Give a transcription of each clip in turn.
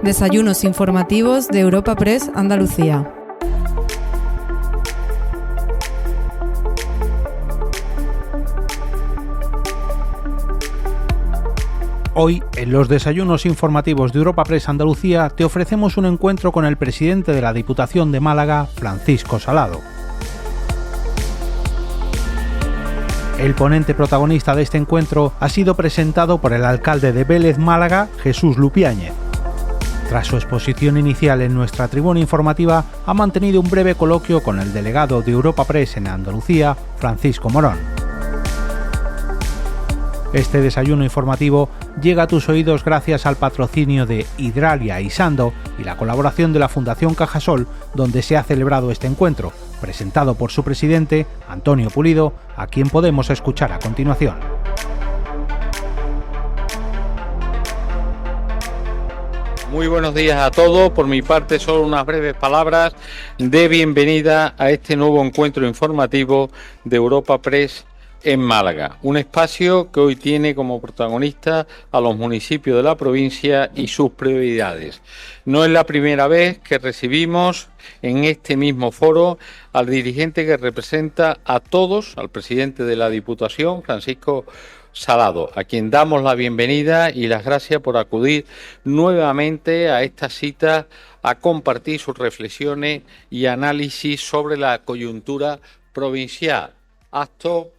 Desayunos informativos de Europa Press Andalucía. Hoy, en los desayunos informativos de Europa Press Andalucía, te ofrecemos un encuentro con el presidente de la Diputación de Málaga, Francisco Salado. El ponente protagonista de este encuentro ha sido presentado por el alcalde de Vélez, Málaga, Jesús Lupiáñez. Tras su exposición inicial en nuestra tribuna informativa, ha mantenido un breve coloquio con el delegado de Europa Press en Andalucía, Francisco Morón. Este desayuno informativo llega a tus oídos gracias al patrocinio de Hidralia y Sando y la colaboración de la Fundación Cajasol, donde se ha celebrado este encuentro, presentado por su presidente, Antonio Pulido, a quien podemos escuchar a continuación. Muy buenos días a todos. Por mi parte, solo unas breves palabras de bienvenida a este nuevo encuentro informativo de Europa Press en Málaga, un espacio que hoy tiene como protagonista a los municipios de la provincia y sus prioridades. No es la primera vez que recibimos en este mismo foro al dirigente que representa a todos, al presidente de la Diputación, Francisco Salado, a quien damos la bienvenida y las gracias por acudir nuevamente a esta cita a compartir sus reflexiones y análisis sobre la coyuntura provincial. Acto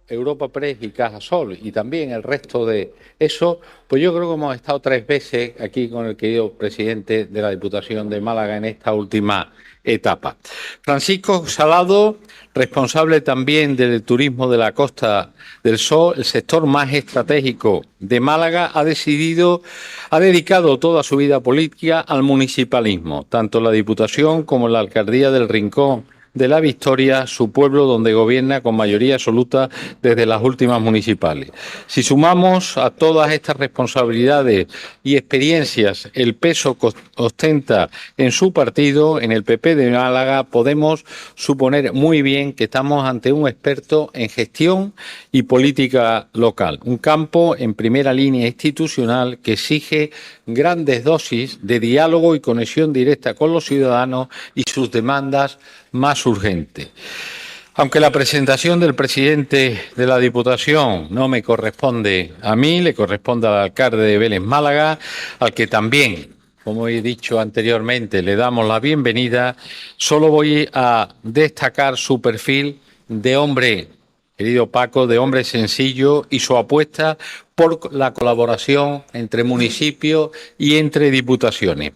Europa Press y Cajasol y también el resto de eso, pues yo creo que hemos estado 3 veces aquí con el querido presidente de la Diputación de Málaga en esta última etapa. Francisco Salado, responsable también del turismo de la Costa del Sol, el sector más estratégico de Málaga, ha dedicado toda su vida política al municipalismo, tanto la Diputación como la Alcaldía del Rincón de la Victoria, su pueblo donde gobierna con mayoría absoluta desde las últimas municipales. Si sumamos a todas estas responsabilidades y experiencias el peso que ostenta en su partido, en el PP de Málaga, podemos suponer muy bien que estamos ante un experto en gestión y política local, un campo en primera línea institucional que exige grandes dosis de diálogo y conexión directa con los ciudadanos y sus demandas más urgente. Aunque la presentación del presidente de la Diputación no me corresponde a mí, le corresponde al alcalde de Vélez, Málaga, al que también, como he dicho anteriormente, le damos la bienvenida, solo voy a destacar su perfil de hombre, querido Paco, de hombre sencillo y su apuesta por la colaboración entre municipios y entre diputaciones.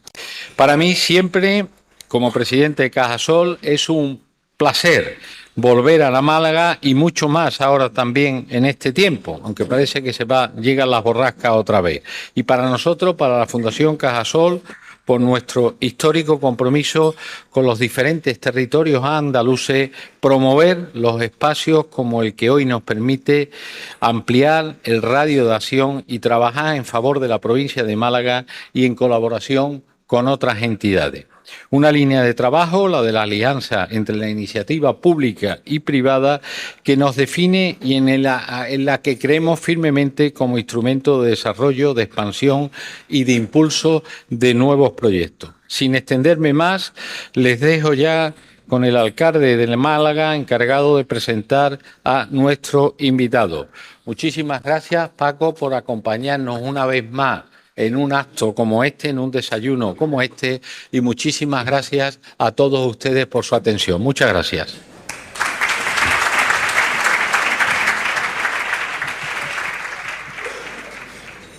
Para mí siempre, como presidente de Cajasol, es un placer volver a la Málaga y mucho más ahora también en este tiempo, aunque parece que llegan las borrascas otra vez. Y para nosotros, para la Fundación Cajasol, por nuestro histórico compromiso con los diferentes territorios andaluces, promover los espacios como el que hoy nos permite ampliar el radio de acción y trabajar en favor de la provincia de Málaga y en colaboración con otras entidades. Una línea de trabajo, la de la alianza entre la iniciativa pública y privada, que nos define y en la que creemos firmemente como instrumento de desarrollo, de expansión y de impulso de nuevos proyectos. Sin extenderme más, les dejo ya con el alcalde de Málaga, encargado de presentar a nuestro invitado. Muchísimas gracias, Paco, por acompañarnos una vez más en un acto como este, en un desayuno como este, y muchísimas gracias a todos ustedes por su atención. Muchas gracias.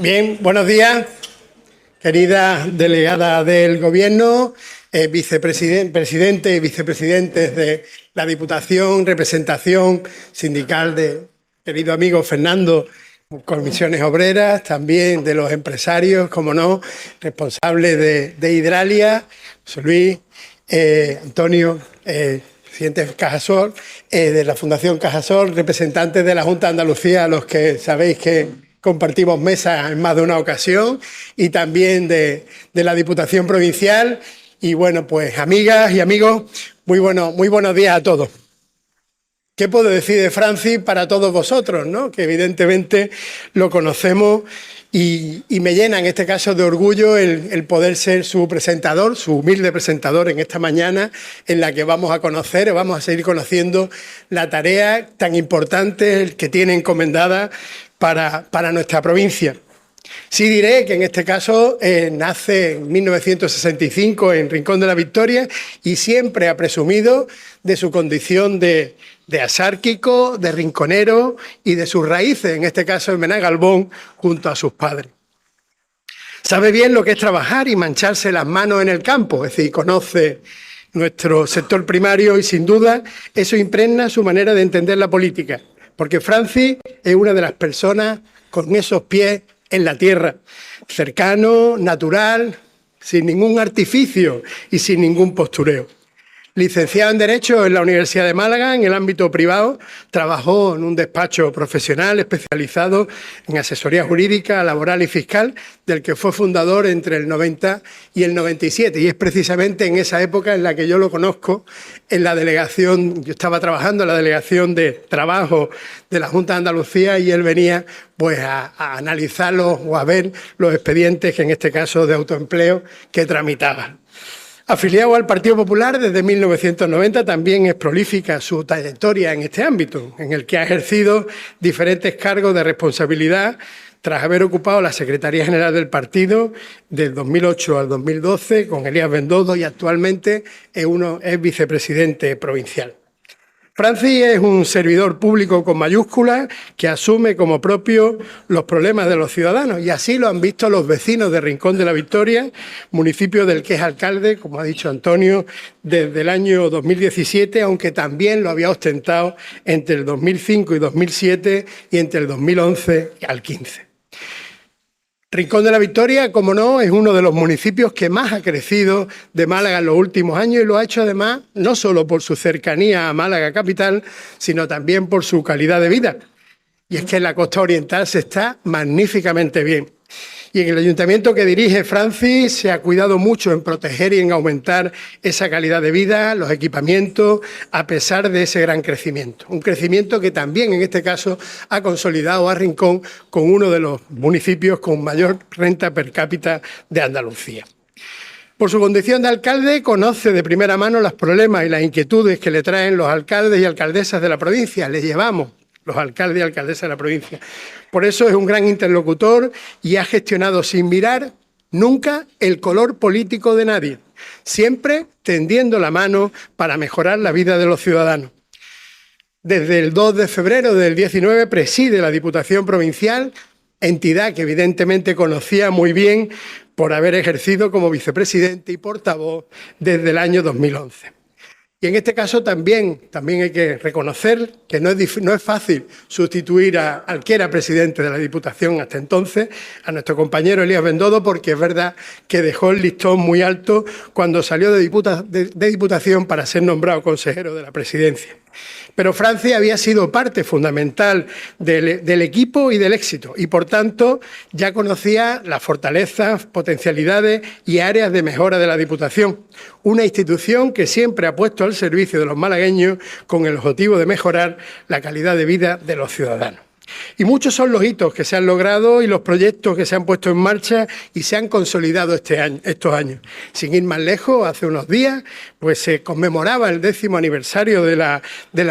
Bien, buenos días, querida delegada del Gobierno, presidente y vicepresidentes de la Diputación, representación sindical de querido amigo Fernando, comisiones obreras, también de los empresarios, como no, responsable de Hidralia, José Luis, Antonio, presidente de Cajasol, de la Fundación Cajasol, representantes de la Junta de Andalucía, a los que sabéis que compartimos mesa en más de una ocasión, y también de la Diputación Provincial. Y bueno, pues amigas y amigos, muy buenos días a todos. ¿Qué puedo decir de Francis para todos vosotros, ¿no? Que evidentemente lo conocemos y me llena en este caso de orgullo el poder ser su presentador, su humilde presentador en esta mañana en la que vamos a conocer, vamos a seguir conociendo la tarea tan importante que tiene encomendada para nuestra provincia. Sí diré que en este caso nace en 1965 en Rincón de la Victoria y siempre ha presumido de su condición de asárquico, de rinconero y de sus raíces, en este caso en Menagalbón, junto a sus padres. Sabe bien lo que es trabajar y mancharse las manos en el campo, es decir, conoce nuestro sector primario y sin duda eso impregna su manera de entender la política, porque Francis es una de las personas con esos pies en la tierra, cercano, natural, sin ningún artificio y sin ningún postureo. Licenciado en Derecho en la Universidad de Málaga, en el ámbito privado, trabajó en un despacho profesional especializado en asesoría jurídica, laboral y fiscal, del que fue fundador entre el 90 y el 97. Y es precisamente en esa época en la que yo lo conozco, en la delegación, yo estaba trabajando en la delegación de trabajo de la Junta de Andalucía y él venía pues a analizarlos o a ver los expedientes, que en este caso de autoempleo, que tramitaban. Afiliado al Partido Popular desde 1990, también es prolífica su trayectoria en este ámbito, en el que ha ejercido diferentes cargos de responsabilidad tras haber ocupado la Secretaría General del partido del 2008 al 2012 con Elías Bendodo y actualmente es vicepresidente provincial. Francis es un servidor público con mayúsculas que asume como propio los problemas de los ciudadanos y así lo han visto los vecinos de Rincón de la Victoria, municipio del que es alcalde, como ha dicho Antonio, desde el año 2017, aunque también lo había ostentado entre el 2005 y 2007 y entre el 2011 al 15. Rincón de la Victoria, como no, es uno de los municipios que más ha crecido de Málaga en los últimos años y lo ha hecho además no solo por su cercanía a Málaga capital, sino también por su calidad de vida. Y es que en la costa oriental se está magníficamente bien. Y en el ayuntamiento que dirige Francis se ha cuidado mucho en proteger y en aumentar esa calidad de vida, los equipamientos, a pesar de ese gran crecimiento. Un crecimiento que también en este caso ha consolidado a Rincón con uno de los municipios con mayor renta per cápita de Andalucía. Por su condición de alcalde, conoce de primera mano los problemas y las inquietudes que le traen los alcaldes y alcaldesas de la provincia. Le llevamos los alcaldes y alcaldesas de la provincia. Por eso es un gran interlocutor y ha gestionado sin mirar nunca el color político de nadie, siempre tendiendo la mano para mejorar la vida de los ciudadanos. Desde el 2 de febrero del 19 preside la Diputación Provincial, entidad que evidentemente conocía muy bien por haber ejercido como vicepresidente y portavoz desde el año 2011. Y en este caso también hay que reconocer que no es fácil sustituir al que era presidente de la Diputación hasta entonces, a nuestro compañero Elías Bendodo, porque es verdad que dejó el listón muy alto cuando salió de Diputación para ser nombrado consejero de la Presidencia. Pero Francis había sido parte fundamental del equipo y del éxito y, por tanto, ya conocía las fortalezas, potencialidades y áreas de mejora de la Diputación, una institución que siempre ha puesto al servicio de los malagueños con el objetivo de mejorar la calidad de vida de los ciudadanos. Y muchos son los hitos que se han logrado y los proyectos que se han puesto en marcha y se han consolidado estos años. Sin ir más lejos, hace unos días pues se conmemoraba el 10º aniversario de la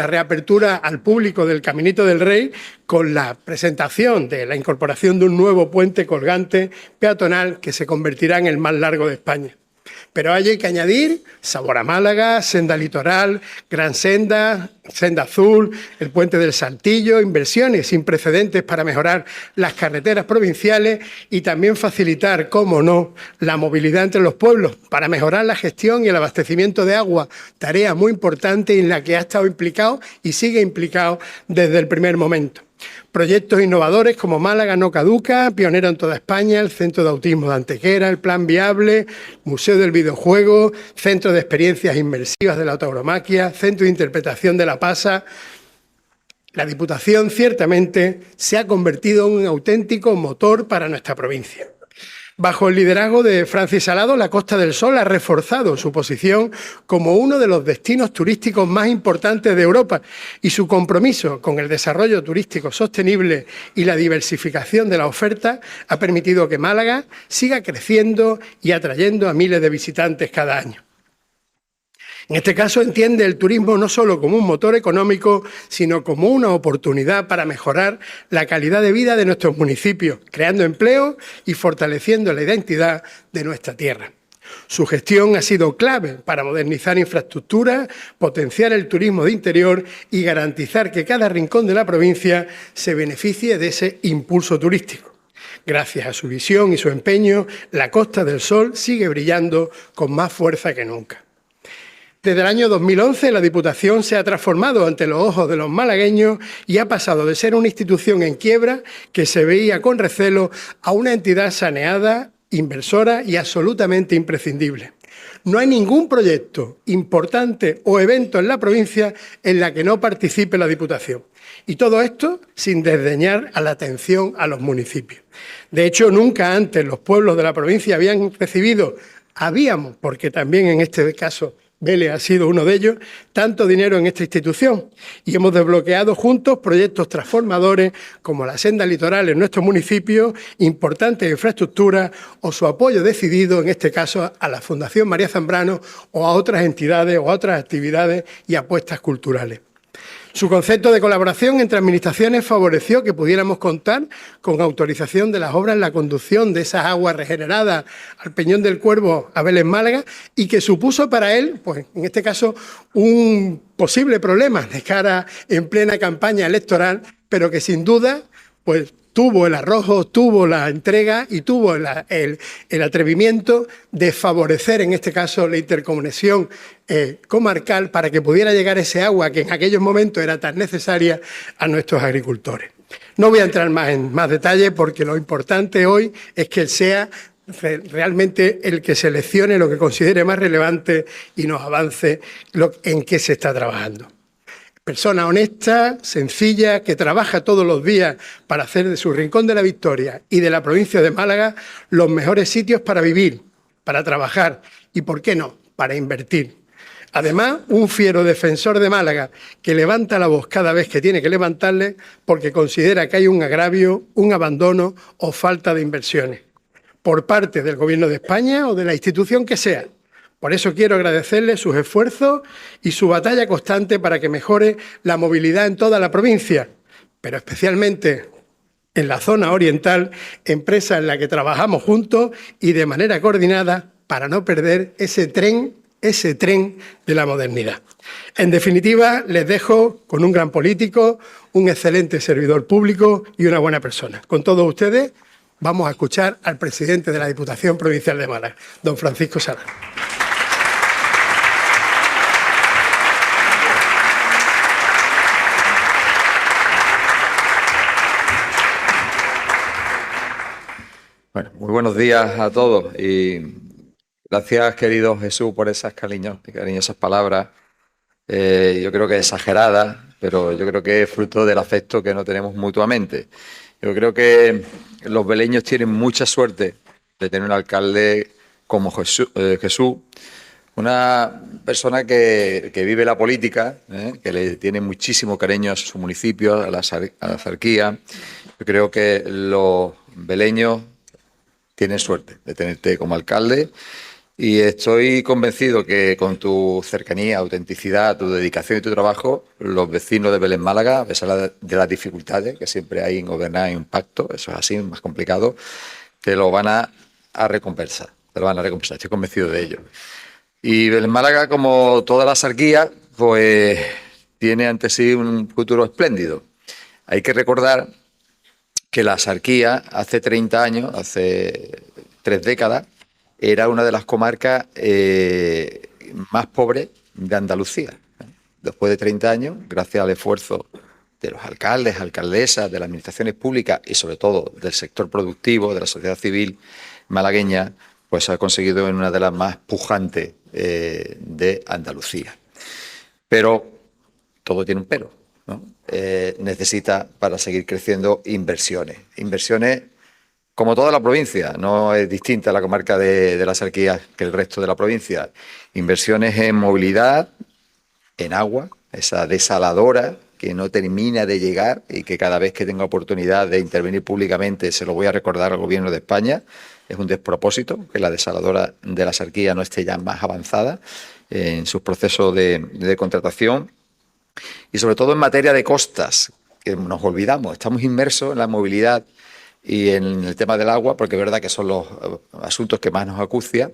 reapertura al público del Caminito del Rey con la presentación de la incorporación de un nuevo puente colgante peatonal que se convertirá en el más largo de España. Pero hay que añadir Sabor a Málaga, Senda Litoral, Gran Senda, Senda Azul, el Puente del Saltillo, inversiones sin precedentes para mejorar las carreteras provinciales y también facilitar, cómo no, la movilidad entre los pueblos para mejorar la gestión y el abastecimiento de agua, tarea muy importante en la que ha estado implicado y sigue implicado desde el primer momento. Proyectos innovadores como Málaga no caduca, pionero en toda España, el Centro de Autismo de Antequera, el Plan Viable, Museo del Videojuego, Centro de Experiencias Inmersivas de la Tauromaquia, Centro de Interpretación de la Pasa. La Diputación ciertamente se ha convertido en un auténtico motor para nuestra provincia. Bajo el liderazgo de Francis Salado, la Costa del Sol ha reforzado su posición como uno de los destinos turísticos más importantes de Europa y su compromiso con el desarrollo turístico sostenible y la diversificación de la oferta ha permitido que Málaga siga creciendo y atrayendo a miles de visitantes cada año. En este caso entiende el turismo no solo como un motor económico, sino como una oportunidad para mejorar la calidad de vida de nuestros municipios, creando empleo y fortaleciendo la identidad de nuestra tierra. Su gestión ha sido clave para modernizar infraestructuras, potenciar el turismo de interior y garantizar que cada rincón de la provincia se beneficie de ese impulso turístico. Gracias a su visión y su empeño, la Costa del Sol sigue brillando con más fuerza que nunca. Desde el año 2011 la Diputación se ha transformado ante los ojos de los malagueños y ha pasado de ser una institución en quiebra que se veía con recelo a una entidad saneada, inversora y absolutamente imprescindible. No hay ningún proyecto importante o evento en la provincia en la que no participe la Diputación. Y todo esto sin desdeñar a la atención a los municipios. De hecho, nunca antes los pueblos de la provincia habíamos, porque también en este caso Vélez ha sido uno de ellos, tanto dinero en esta institución y hemos desbloqueado juntos proyectos transformadores como la senda litoral en nuestro municipio, importantes infraestructuras o su apoyo decidido, en este caso, a la Fundación María Zambrano o a otras entidades o a otras actividades y apuestas culturales. Su concepto de colaboración entre administraciones favoreció que pudiéramos contar con autorización de las obras en la conducción de esas aguas regeneradas al Peñón del Cuervo a Vélez Málaga y que supuso para él, pues en este caso, un posible problema de cara en plena campaña electoral, pero que sin duda, pues tuvo el arrojo, tuvo la entrega y tuvo el atrevimiento de favorecer, en este caso, la interconexión comarcal para que pudiera llegar ese agua que en aquellos momentos era tan necesaria a nuestros agricultores. No voy a entrar más en más detalle porque lo importante hoy es que él sea realmente el que seleccione lo que considere más relevante y nos avance en qué se está trabajando. Persona honesta, sencilla, que trabaja todos los días para hacer de su Rincón de la Victoria y de la provincia de Málaga los mejores sitios para vivir, para trabajar y, ¿por qué no?, para invertir. Además, un fiero defensor de Málaga que levanta la voz cada vez que tiene que levantarle porque considera que hay un agravio, un abandono o falta de inversiones por parte del Gobierno de España o de la institución que sea. Por eso quiero agradecerle sus esfuerzos y su batalla constante para que mejore la movilidad en toda la provincia, pero especialmente en la zona oriental, empresa en la que trabajamos juntos y de manera coordinada para no perder ese tren de la modernidad. En definitiva, les dejo con un gran político, un excelente servidor público y una buena persona. Con todos ustedes vamos a escuchar al presidente de la Diputación Provincial de Málaga, don Francisco Salado. Bueno, muy buenos días a todos y gracias, querido Jesús, por esas cariñosas palabras. Yo creo que exageradas, pero yo creo que es fruto del afecto que no tenemos mutuamente. Yo creo que los veleños tienen mucha suerte de tener un alcalde como Jesús, una persona que vive la política, que le tiene muchísimo cariño a su municipio, a la zarquía. Yo creo que los veleños tienen suerte de tenerte como alcalde y estoy convencido que con tu cercanía, autenticidad, tu dedicación y tu trabajo, los vecinos de Vélez Málaga, a pesar de las dificultades que siempre hay en gobernar en un pacto, eso es así, más complicado, te lo van a recompensar, estoy convencido de ello. Y Vélez Málaga, como toda la zarquía, pues tiene ante sí un futuro espléndido. Hay que recordar que la zarquía hace 30 años, hace 3 décadas, era una de las comarcas más pobres de Andalucía. Después de 30 años, gracias al esfuerzo de los alcaldes, alcaldesas, de las administraciones públicas y sobre todo del sector productivo, de la sociedad civil malagueña, pues se ha conseguido en una de las más pujantes de Andalucía. Pero todo tiene un pero, ¿no? Necesita, para seguir creciendo, inversiones como toda la provincia, no es distinta la comarca de la Axarquía que el resto de la provincia. Inversiones en movilidad, en agua, esa desaladora que no termina de llegar y que cada vez que tenga oportunidad de intervenir públicamente se lo voy a recordar al Gobierno de España. Es un despropósito que la desaladora de la Axarquía no esté ya más avanzada en sus procesos de contratación. Y sobre todo en materia de costas, que nos olvidamos, estamos inmersos en la movilidad y en el tema del agua, porque es verdad que son los asuntos que más nos acucian,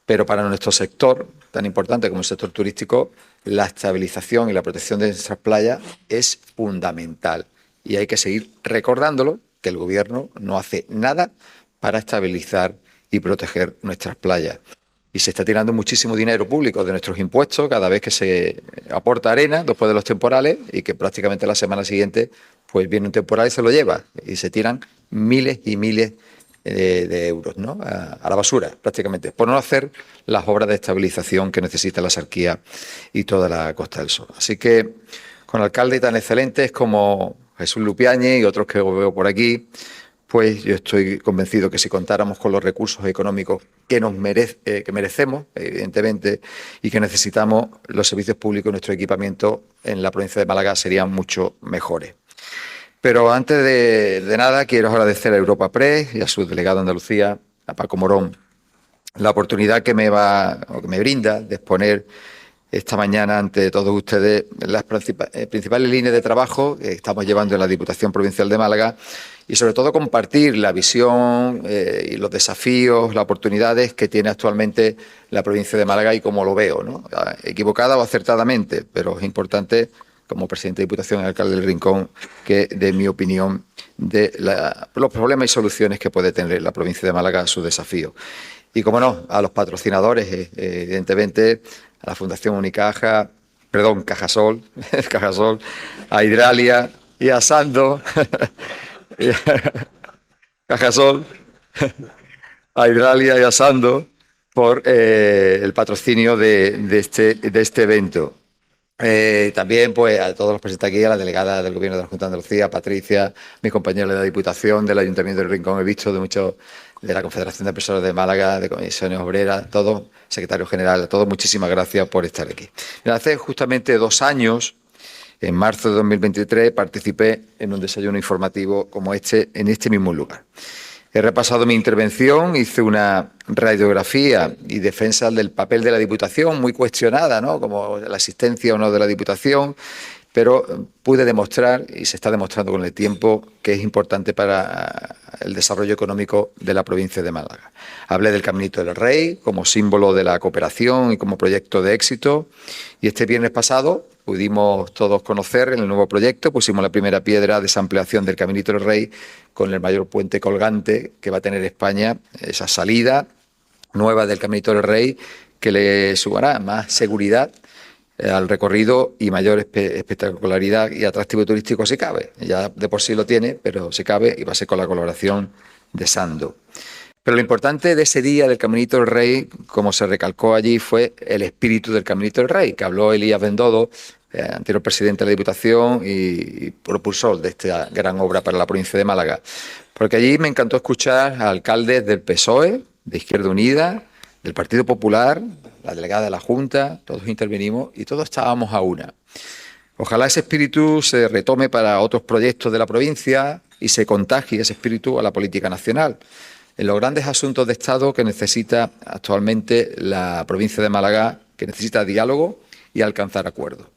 pero para nuestro sector, tan importante como el sector turístico, la estabilización y la protección de nuestras playas es fundamental. Y hay que seguir recordándolo, que el Gobierno no hace nada para estabilizar y proteger nuestras playas. Y se está tirando muchísimo dinero público de nuestros impuestos cada vez que se aporta arena después de los temporales y que prácticamente la semana siguiente pues viene un temporal y se lo lleva y se tiran miles y miles de euros, ¿no? A la basura prácticamente, por no hacer las obras de estabilización que necesita la Axarquía y toda la Costa del Sol. Así que con alcaldes tan excelentes como Jesús Lupiáñez y otros que veo por aquí, pues yo estoy convencido que si contáramos con los recursos económicos que merecemos, evidentemente, y que necesitamos, los servicios públicos y nuestro equipamiento en la provincia de Málaga serían mucho mejores. Pero antes de nada, quiero agradecer a Europa Press y a su delegado de Andalucía, a Paco Morón, la oportunidad que me brinda de exponer esta mañana ante todos ustedes las principales líneas de trabajo que estamos llevando en la Diputación Provincial de Málaga y sobre todo compartir la visión y los desafíos, las oportunidades que tiene actualmente la provincia de Málaga y cómo lo veo, ¿no? Equivocada o acertadamente, pero es importante, como presidente de Diputación y alcalde del Rincón, que dé mi opinión de los problemas y soluciones que puede tener la provincia de Málaga a sus desafíos. Y, como no, a los patrocinadores, evidentemente, a la Fundación Unicaja, Cajasol, a Hidralia y a Sando, Cajasol, a Hidralia y a Sando por el patrocinio de este evento. También pues a todos los presentes aquí, a la delegada del Gobierno de la Junta de Andalucía, a Patricia, mis compañeros de la Diputación, del Ayuntamiento del Rincón, he visto de muchos, de la Confederación de Empresarios de Málaga, de Comisiones Obreras, todos, secretario general, a todos, muchísimas gracias por estar aquí. Hace justamente 2 años, en marzo de 2023, participé en un desayuno informativo como este, en este mismo lugar. He repasado mi intervención, hice una radiografía y defensa del papel de la Diputación, muy cuestionada, ¿no?, como la asistencia o no de la Diputación, pero pude demostrar, y se está demostrando con el tiempo, que es importante para el desarrollo económico de la provincia de Málaga. Hablé del Caminito del Rey como símbolo de la cooperación y como proyecto de éxito, y este viernes pasado pudimos todos conocer el nuevo proyecto, pusimos la primera piedra de esa ampliación del Caminito del Rey con el mayor puente colgante que va a tener España, esa salida nueva del Caminito del Rey que le sumará más seguridad al recorrido y mayor espectacularidad y atractivo turístico si cabe. Ya de por sí lo tiene, pero si cabe, y va a ser con la colaboración de Sando. Pero lo importante de ese día del Caminito del Rey, como se recalcó allí, fue el espíritu del Caminito del Rey, que habló Elías Bendodo, anterior presidente de la Diputación y propulsor de esta gran obra para la provincia de Málaga. Porque allí me encantó escuchar a alcaldes del PSOE, de Izquierda Unida, del Partido Popular, la delegada de la Junta, todos intervenimos y todos estábamos a una. Ojalá ese espíritu se retome para otros proyectos de la provincia y se contagie ese espíritu a la política nacional. En los grandes asuntos de Estado que necesita actualmente la provincia de Málaga, que necesita diálogo y alcanzar acuerdos.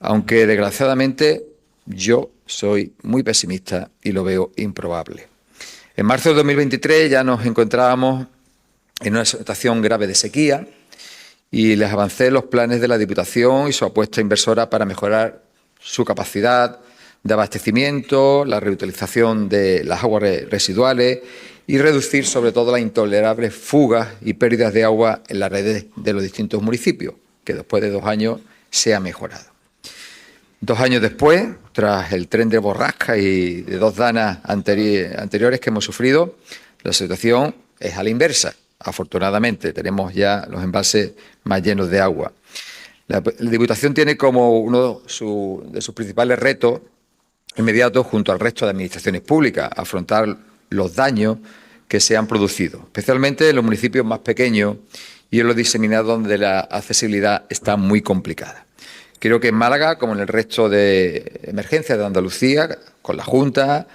Aunque desgraciadamente yo soy muy pesimista y lo veo improbable. En marzo de 2023 ya nos encontrábamos en una situación grave de sequía y les avancé los planes de la Diputación y su apuesta inversora para mejorar su capacidad de abastecimiento, la reutilización de las aguas residuales y reducir sobre todo las intolerables fugas y pérdidas de agua en las redes de los distintos municipios, que después de 2 años se ha mejorado. 2 años después, tras el tren de borrasca y de 2 danas anteriores que hemos sufrido, la situación es a la inversa. Afortunadamente, tenemos ya los embalses más llenos de agua. La Diputación tiene como uno de sus principales retos inmediatos, junto al resto de administraciones públicas, afrontar los daños que se han producido, especialmente en los municipios más pequeños y en los diseminados donde la accesibilidad está muy complicada. Creo que en Málaga, como en el resto de emergencias de Andalucía, con la Junta,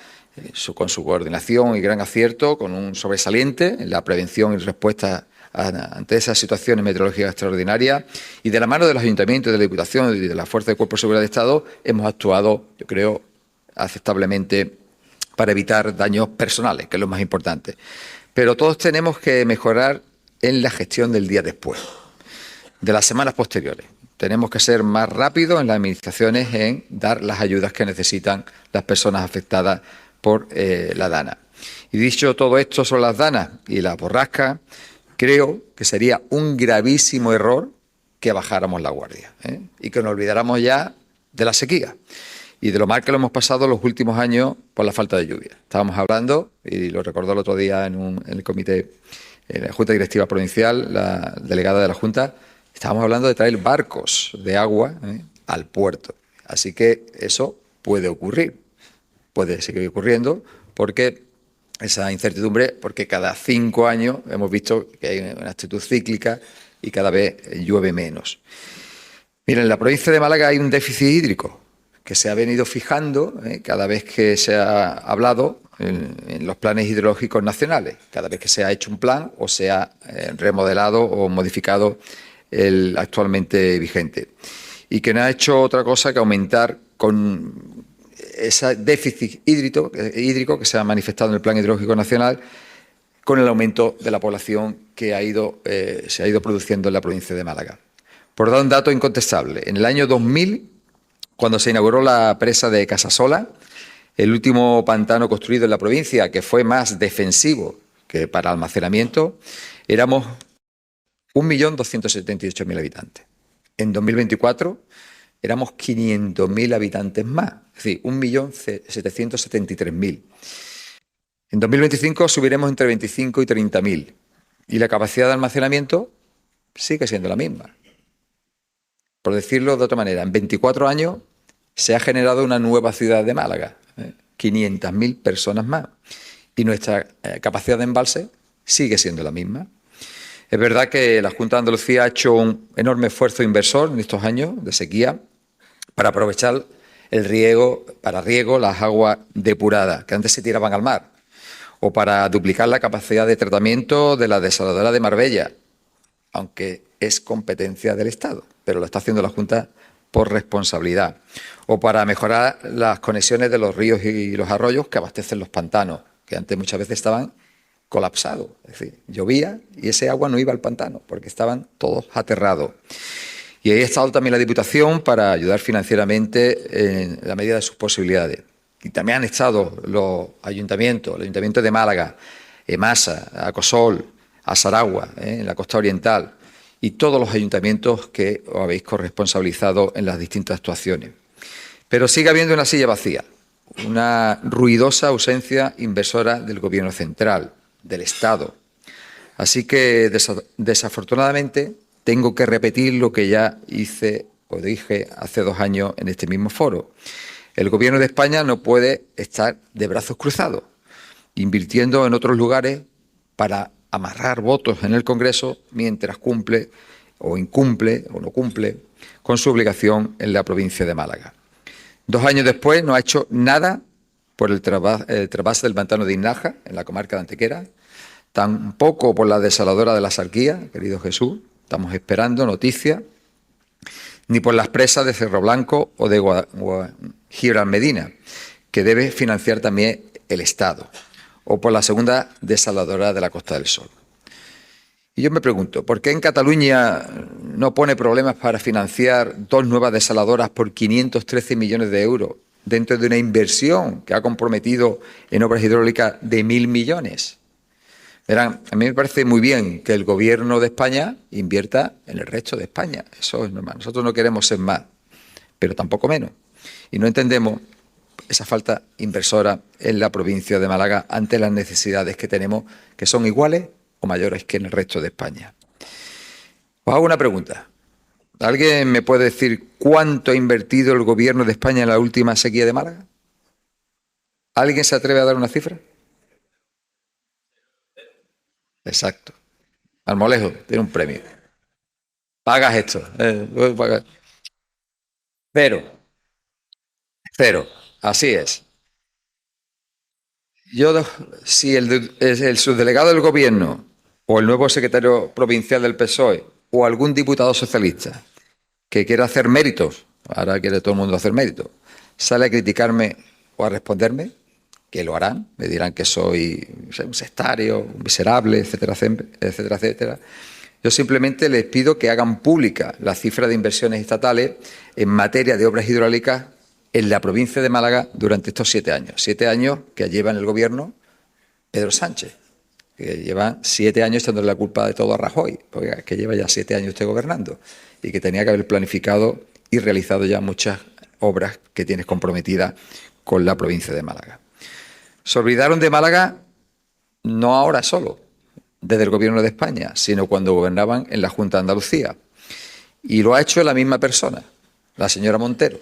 con su coordinación y gran acierto, con un sobresaliente en la prevención y respuesta ante esas situaciones meteorológicas extraordinarias, y de la mano de los ayuntamientos, de la Diputación y de la Fuerza de Cuerpo de Seguridad de Estado, hemos actuado, yo creo, aceptablemente para evitar daños personales, que es lo más importante. Pero todos tenemos que mejorar en la gestión del día después, de las semanas posteriores. Tenemos que ser más rápidos en las administraciones en dar las ayudas que necesitan las personas afectadas por la DANA. Y dicho todo esto sobre las DANAs y la borrasca, creo que sería un gravísimo error que bajáramos la guardia, y que nos olvidáramos ya de la sequía y de lo mal que lo hemos pasado los últimos años por la falta de lluvia. Estábamos hablando, y lo recordó el otro día en el comité, en la Junta Directiva Provincial, la delegada de la Junta, estábamos hablando de traer barcos de agua al puerto. Así que eso puede ocurrir, puede seguir ocurriendo, porque esa incertidumbre, porque cada 5 años hemos visto que hay una actitud cíclica y cada vez llueve menos. Miren, en la provincia de Málaga hay un déficit hídrico que se ha venido fijando cada vez que se ha hablado en los planes hidrológicos nacionales, cada vez que se ha hecho un plan o se ha remodelado o modificado el actualmente vigente, y que no ha hecho otra cosa que aumentar con ese déficit hídrico que se ha manifestado en el Plan Hidrológico Nacional, con el aumento de la población que se ha ido produciendo en la provincia de Málaga. Por dar un dato incontestable, en el año 2000, cuando se inauguró la presa de Casasola, el último pantano construido en la provincia, que fue más defensivo que para almacenamiento, éramos 1.278.000 habitantes. En 2024 éramos 500.000 habitantes más, es decir, 1.773.000. En 2025 subiremos entre 25 y 30.000. Y la capacidad de almacenamiento sigue siendo la misma. Por decirlo de otra manera, en 24 años se ha generado una nueva ciudad de Málaga, 500.000 personas más. Y nuestra capacidad de embalse sigue siendo la misma. Es verdad que la Junta de Andalucía ha hecho un enorme esfuerzo inversor en estos años de sequía para aprovechar el riego, las aguas depuradas, que antes se tiraban al mar, o para duplicar la capacidad de tratamiento de la desaladora de Marbella, aunque es competencia del Estado, pero lo está haciendo la Junta por responsabilidad, o para mejorar las conexiones de los ríos y los arroyos que abastecen los pantanos, que antes muchas veces estaban colapsados, es decir, llovía y ese agua no iba al pantano porque estaban todos aterrados. Y ahí ha estado también la Diputación para ayudar financieramente en la medida de sus posibilidades. Y también han estado los ayuntamientos, el Ayuntamiento de Málaga, Emasa, Acosol, Asaragua, en la costa oriental, y todos los ayuntamientos que os habéis corresponsabilizado en las distintas actuaciones. Pero sigue habiendo una silla vacía, una ruidosa ausencia inversora del Gobierno central, del Estado. Así que, desafortunadamente, tengo que repetir lo que ya dije hace 2 años en este mismo foro. El Gobierno de España no puede estar de brazos cruzados, invirtiendo en otros lugares para amarrar votos en el Congreso mientras cumple o incumple o no cumple con su obligación en la provincia de Málaga. 2 años después no ha hecho nada por el trasvase del pantano de Inaja, en la comarca de Antequera, tampoco por la desaladora de la Sarquía, querido Jesús, estamos esperando noticias, ni por las presas de Cerro Blanco o de Gibran Medina, que debe financiar también el Estado, o por la segunda desaladora de la Costa del Sol. Y yo me pregunto, ¿por qué en Cataluña no pone problemas para financiar 2 nuevas desaladoras por 513 millones de euros dentro de una inversión que ha comprometido en obras hidráulicas de 1.000 millones? Verán, a mí me parece muy bien que el Gobierno de España invierta en el resto de España. Eso es normal. Nosotros no queremos ser más, pero tampoco menos. Y no entendemos esa falta inversora en la provincia de Málaga ante las necesidades que tenemos, que son iguales o mayores que en el resto de España. Os hago una pregunta. ¿Alguien me puede decir cuánto ha invertido el Gobierno de España en la última sequía de Málaga? ¿Alguien se atreve a dar una cifra? Exacto. Marmolejo, tiene un premio. Pagas esto. Cero. Así es. Si el subdelegado del gobierno o el nuevo secretario provincial del PSOE o algún diputado socialista que quiera hacer méritos, ahora quiere todo el mundo hacer méritos, sale a criticarme o a responderme, que lo harán, me dirán que soy un sectario, un miserable, etcétera, etcétera, etcétera. Yo simplemente les pido que hagan pública la cifra de inversiones estatales en materia de obras hidráulicas en la provincia de Málaga durante estos 7 años. 7 años que lleva en el gobierno Pedro Sánchez, que lleva 7 años echándole la culpa de todo a Rajoy, porque que lleva ya 7 años usted gobernando y que tenía que haber planificado y realizado ya muchas obras que tienes comprometidas con la provincia de Málaga. Se olvidaron de Málaga no ahora solo, desde el gobierno de España, sino cuando gobernaban en la Junta de Andalucía. Y lo ha hecho la misma persona, la señora Montero,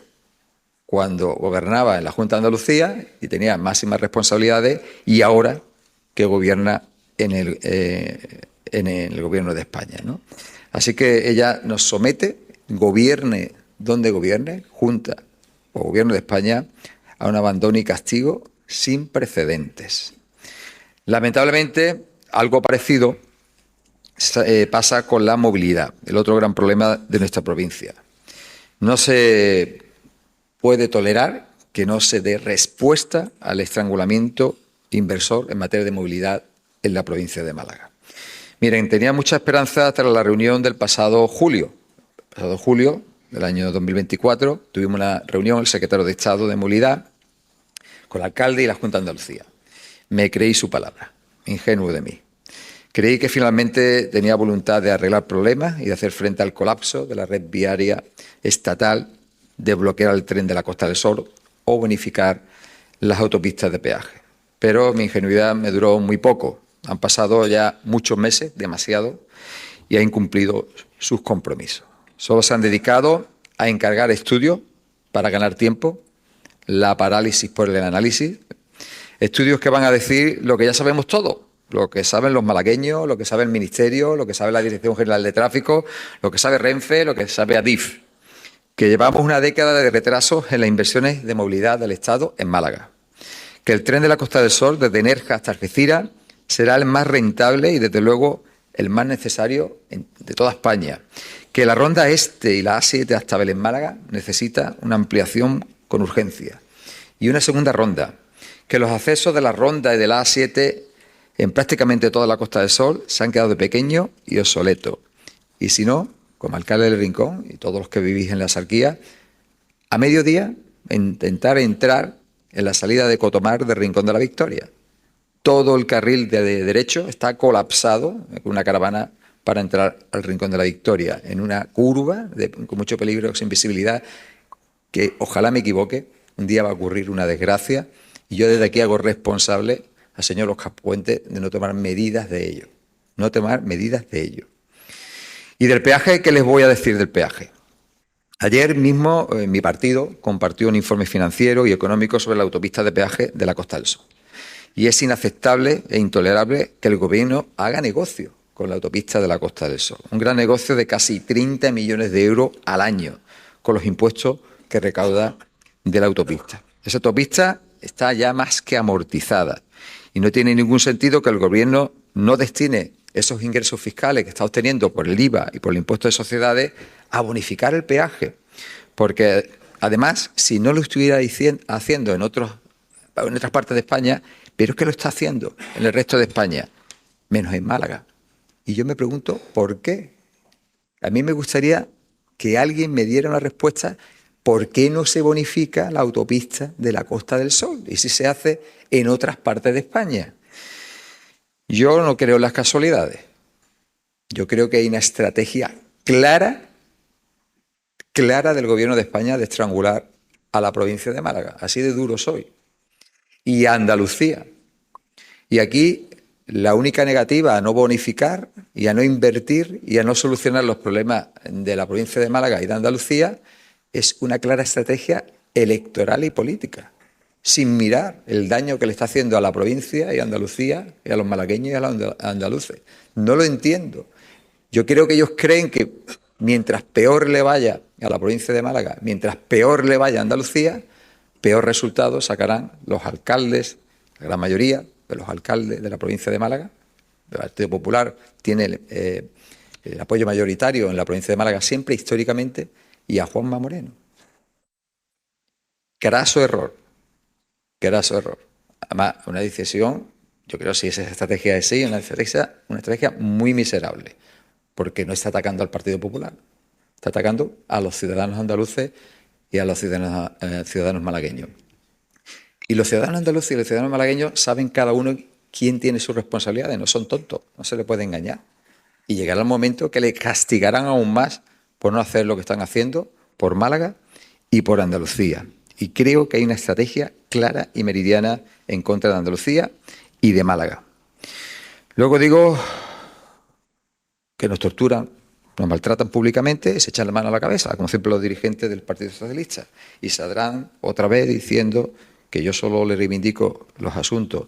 cuando gobernaba en la Junta de Andalucía y tenía máximas responsabilidades, y ahora que gobierna en el gobierno de España, ¿no? Así que ella nos somete, gobierne donde gobierne, Junta o Gobierno de España, a un abandono y castigo sin precedentes. Lamentablemente, algo parecido pasa con la movilidad, el otro gran problema de nuestra provincia. No se puede tolerar que no se dé respuesta al estrangulamiento inversor en materia de movilidad en la provincia de Málaga. Miren, tenía mucha esperanza tras la reunión del pasado julio. El pasado julio del año 2024 tuvimos una reunión, el secretario de Estado de Movilidad, con el alcalde y la Junta de Andalucía. Me creí su palabra, ingenuo de mí. Creí que finalmente tenía voluntad de arreglar problemas y de hacer frente al colapso de la red viaria estatal, de bloquear el tren de la Costa del Sol o bonificar las autopistas de peaje. Pero mi ingenuidad me duró muy poco. Han pasado ya muchos meses, demasiado, y ha incumplido sus compromisos. Solo se han dedicado a encargar estudios para ganar tiempo, la parálisis por el análisis, estudios que van a decir lo que ya sabemos todo, lo que saben los malagueños, lo que sabe el Ministerio, lo que sabe la Dirección General de Tráfico, lo que sabe Renfe, lo que sabe Adif, que llevamos una década de retrasos en las inversiones de movilidad del Estado en Málaga, que el tren de la Costa del Sol desde Nerja hasta Algeciras será el más rentable y desde luego el más necesario de toda España, que la ronda este y la A7 hasta Vélez Málaga necesita una ampliación con urgencia y una segunda ronda, que los accesos de la ronda y de la A7 en prácticamente toda la Costa del Sol se han quedado pequeños y obsoletos. Y si no, como alcalde del Rincón y todos los que vivís en la Sarquía, a mediodía intentar entrar en la salida de Cotomar del Rincón de la Victoria. Todo el carril de derecho está colapsado con una caravana para entrar al Rincón de la Victoria, en una curva con mucho peligro, sin visibilidad, que ojalá me equivoque, un día va a ocurrir una desgracia y yo desde aquí hago responsable al señor Óscar Puente de no tomar medidas de ello. No tomar medidas de ello. Y del peaje, ¿qué les voy a decir del peaje? Ayer mismo mi partido compartió un informe financiero y económico sobre la autopista de peaje de la Costa del Sol. Y es inaceptable e intolerable que el Gobierno haga negocio con la autopista de la Costa del Sol. Un gran negocio de casi 30 millones de euros al año con los impuestos que recauda de la autopista. Esa autopista está ya más que amortizada y no tiene ningún sentido que el Gobierno no destine esos ingresos fiscales que está obteniendo por el IVA y por el impuesto de sociedades a bonificar el peaje. Porque además, si no lo estuviera haciendo en otras partes de España, pero es que lo está haciendo en el resto de España, menos en Málaga. Y yo me pregunto, ¿por qué? A mí me gustaría que alguien me diera una respuesta. ¿Por qué no se bonifica la autopista de la Costa del Sol? Y si se hace en otras partes de España. Yo no creo en las casualidades. Yo creo que hay una estrategia clara del Gobierno de España de estrangular a la provincia de Málaga. Así de duro soy. Y a Andalucía. Y aquí la única negativa a no bonificar y a no invertir y a no solucionar los problemas de la provincia de Málaga y de Andalucía es una clara estrategia electoral y política. sin mirar el daño que le está haciendo a la provincia y a Andalucía y a los malagueños y a los andaluces. No lo entiendo. Yo creo que ellos creen que mientras peor le vaya a la provincia de Málaga, mientras peor le vaya a Andalucía, peor resultado sacarán los alcaldes, la gran mayoría de los alcaldes de la provincia de Málaga. El Partido Popular tiene el apoyo mayoritario en la provincia de Málaga siempre, históricamente, y a Juanma Moreno. Craso error. Craso error. Además, una decisión, yo creo que si esa estrategia es sí, una estrategia muy miserable, porque no está atacando al Partido Popular, está atacando a los ciudadanos andaluces y a los ciudadanos malagueños. Y los ciudadanos andaluces y los ciudadanos malagueños saben cada uno quién tiene sus responsabilidades, no son tontos, no se les puede engañar. Y llegará el momento que le castigarán aún más por no hacer lo que están haciendo por Málaga y por Andalucía. Y creo que hay una estrategia clara y meridiana en contra de Andalucía y de Málaga. Luego digo que nos torturan, nos maltratan públicamente, se echan la mano a la cabeza, como siempre los dirigentes del Partido Socialista, y saldrán otra vez diciendo que yo solo le reivindico los asuntos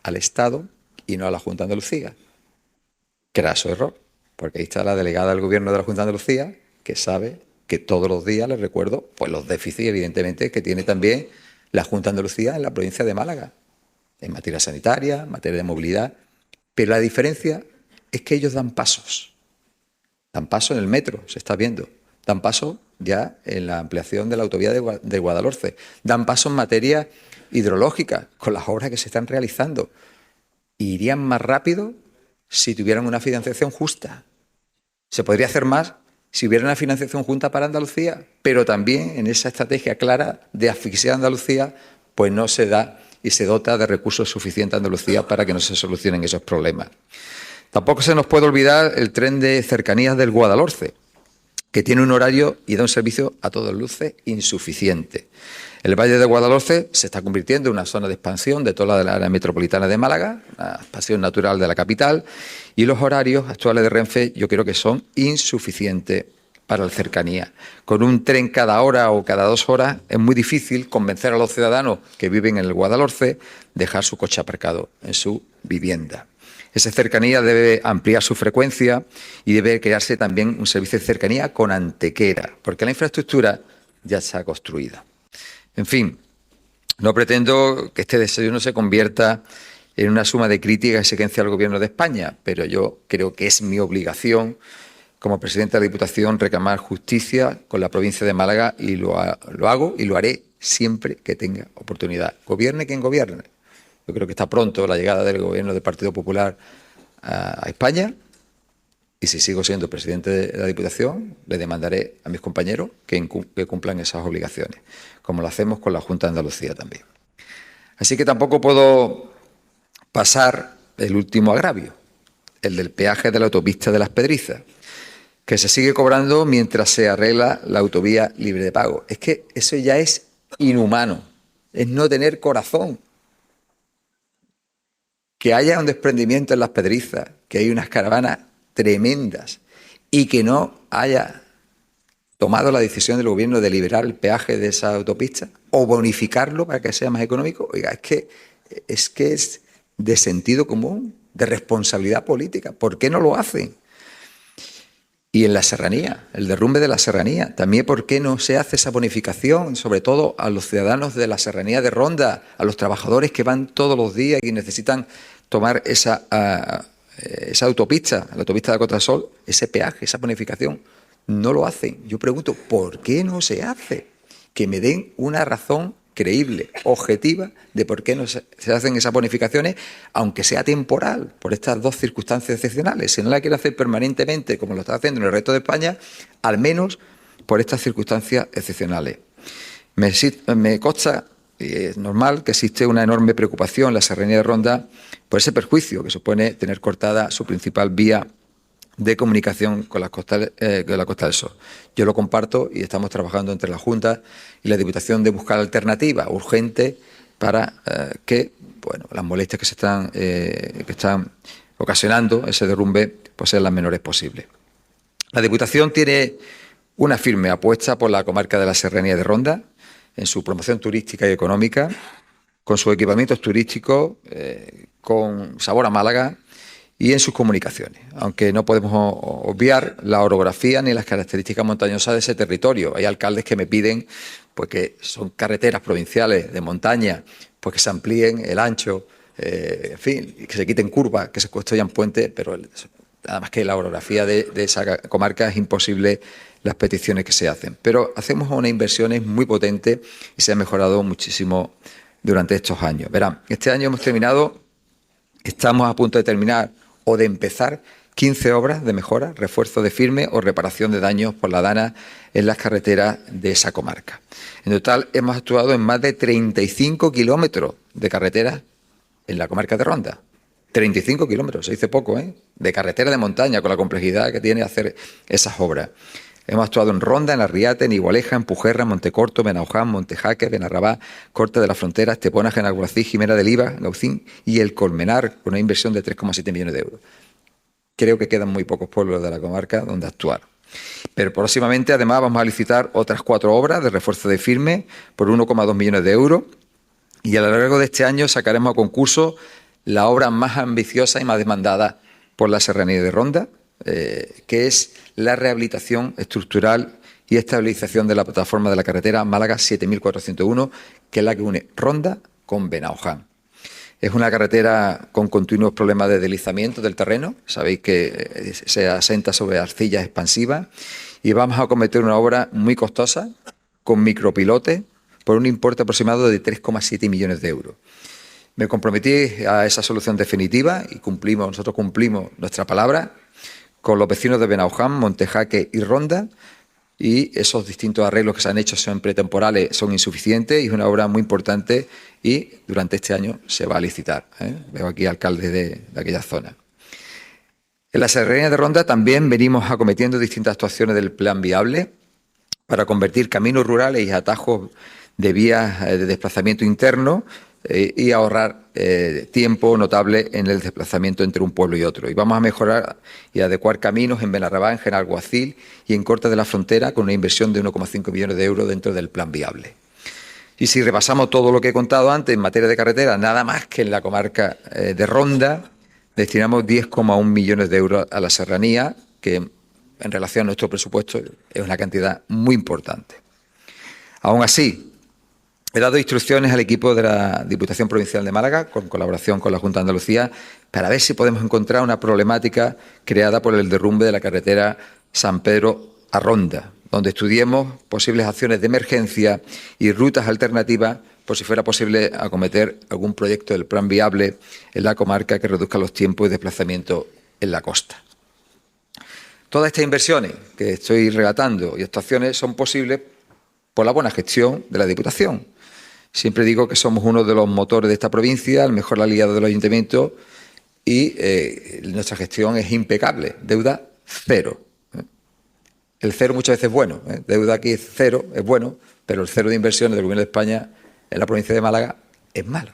al Estado y no a la Junta de Andalucía. Craso error, porque ahí está la delegada del Gobierno de la Junta de Andalucía, que sabe que todos los días les recuerdo pues los déficits, evidentemente, que tiene también la Junta de Andalucía en la provincia de Málaga, en materia sanitaria, en materia de movilidad. Pero la diferencia es que ellos dan pasos en el metro, se está viendo, dan pasos ya en la ampliación de la autovía de Guadalhorce, dan pasos en materia hidrológica con las obras que se están realizando. Irían más rápido si tuvieran una financiación justa. Se podría hacer más si hubiera una financiación justa para Andalucía, pero también en esa estrategia clara de asfixiar a Andalucía, pues no se da y se dota de recursos suficientes a Andalucía para que no se solucionen esos problemas. Tampoco se nos puede olvidar el tren de cercanías del Guadalhorce, que tiene un horario y da un servicio a todas luces insuficiente. El Valle de Guadalhorce se está convirtiendo en una zona de expansión de toda la área metropolitana de Málaga, una expansión natural de la capital, y los horarios actuales de Renfe yo creo que son insuficientes para la cercanía. Con un tren cada hora o cada 2 horas es muy difícil convencer a los ciudadanos que viven en el Guadalhorce dejar su coche aparcado en su vivienda. Esa cercanía debe ampliar su frecuencia y debe crearse también un servicio de cercanía con Antequera, porque la infraestructura ya está construida. En fin, no pretendo que este desayuno se convierta en una suma de críticas y exigencias al Gobierno de España, pero yo creo que es mi obligación como presidente de la Diputación reclamar justicia con la provincia de Málaga y lo hago y lo haré siempre que tenga oportunidad. Gobierne quien gobierne. Yo creo que está pronto la llegada del Gobierno del Partido Popular a España y si sigo siendo presidente de la Diputación le demandaré a mis compañeros que cumplan esas obligaciones, como lo hacemos con la Junta de Andalucía también. Así que tampoco puedo pasar el último agravio, el del peaje de la autopista de Las Pedrizas, que se sigue cobrando mientras se arregla la autovía libre de pago. Es que eso ya es inhumano, es no tener corazón. Que haya un desprendimiento en Las Pedrizas, que hay unas caravanas tremendas y que no haya tomado la decisión del Gobierno de liberar el peaje de esa autopista o bonificarlo para que sea más económico. Oiga, es que es de sentido común, de responsabilidad política. ¿Por qué no lo hacen? Y en la serranía, el derrumbe de la serranía, también ¿por qué no se hace esa bonificación, sobre todo a los ciudadanos de la serranía de Ronda, a los trabajadores que van todos los días y necesitan tomar esa autopista, la autopista de Cotrasol, ese peaje, esa bonificación? No lo hacen. Yo pregunto, ¿por qué no se hace? Que me den una razón creíble, objetiva, de por qué no se hacen esas bonificaciones, aunque sea temporal, por estas 2 circunstancias excepcionales. Si no la quiere hacer permanentemente, como lo está haciendo en el resto de España, al menos por estas circunstancias excepcionales. Me consta, y es normal, que existe una enorme preocupación en la serranía de Ronda por ese perjuicio que supone tener cortada su principal vía de comunicación con la Costa del Sol. Yo lo comparto y estamos trabajando entre la Junta y la Diputación de buscar alternativas urgentes para que las molestias que están ocasionando ese derrumbe pues sean las menores posibles. La Diputación tiene una firme apuesta por la comarca de la Serranía de Ronda en su promoción turística y económica con sus equipamientos turísticos, con sabor a Málaga y en sus comunicaciones. Aunque no podemos obviar la orografía ni las características montañosas de ese territorio. Hay alcaldes que me piden pues, que son carreteras provinciales de montaña, pues que se amplíen el ancho, en fin, que se quiten curvas, que se construyan puentes, pero nada más que la orografía de esa comarca es imposible las peticiones que se hacen. Pero hacemos unas inversiones muy potentes y se ha mejorado muchísimo durante estos años. Verán, este año estamos a punto de terminar o de empezar 15 obras de mejora, refuerzo de firme o reparación de daños por la dana en las carreteras de esa comarca. En total hemos actuado en más de 35 kilómetros de carreteras en la comarca de Ronda. 35 kilómetros, se dice poco, de carretera de montaña, con la complejidad que tiene hacer esas obras. Hemos actuado en Ronda, en Arriate, en Igualeja, en Pujerra, Montecorto, Benauján, Montejaque, Benarrabá, Corte de la Frontera, Estepona, Genalguací, Jimena del Iba, Gaucín y El Colmenar, con una inversión de 3,7 millones de euros. Creo que quedan muy pocos pueblos de la comarca donde actuar. Pero próximamente, además, vamos a licitar otras 4 obras de refuerzo de firme por 1,2 millones de euros y a lo largo de este año sacaremos a concurso la obra más ambiciosa y más demandada por la Serranía de Ronda, que es la rehabilitación estructural y estabilización de la plataforma de la carretera Málaga 7401, que es la que une Ronda con Benauján. Es una carretera con continuos problemas de deslizamiento del terreno. Sabéis que se asenta sobre arcillas expansivas y vamos a acometer una obra muy costosa con micropilotes por un importe aproximado de 3,7 millones de euros. Me comprometí a esa solución definitiva y nosotros cumplimos nuestra palabra con los vecinos de Benauján, Montejaque y Ronda, y esos distintos arreglos que se han hecho siempre temporales son insuficientes y es una obra muy importante y durante este año se va a licitar. Veo aquí alcaldes de aquella zona. En la Serranía de Ronda también venimos acometiendo distintas actuaciones del Plan Viable para convertir caminos rurales y atajos de vías de desplazamiento interno y ahorrar tiempo notable en el desplazamiento entre un pueblo y otro. Y vamos a mejorar y adecuar caminos en Benarrabá, en Genalguacil y en Corte de la Frontera con una inversión de 1,5 millones de euros dentro del Plan Viable. Y si repasamos todo lo que he contado antes en materia de carretera, nada más que en la comarca de Ronda, destinamos 10,1 millones de euros a la serranía, que en relación a nuestro presupuesto es una cantidad muy importante. Aún así, he dado instrucciones al equipo de la Diputación Provincial de Málaga, con colaboración con la Junta de Andalucía, para ver si podemos encontrar una problemática creada por el derrumbe de la carretera San Pedro a Ronda, donde estudiemos posibles acciones de emergencia y rutas alternativas por si fuera posible acometer algún proyecto del Plan Viable en la comarca que reduzca los tiempos de desplazamiento en la costa. Todas estas inversiones que estoy relatando y actuaciones son posibles por la buena gestión de la Diputación. Siempre digo que somos uno de los motores de esta provincia, el mejor aliado del ayuntamiento y nuestra gestión es impecable. Deuda cero. El cero muchas veces es bueno. Deuda aquí es cero, es bueno, pero el cero de inversiones del Gobierno de España en la provincia de Málaga es malo.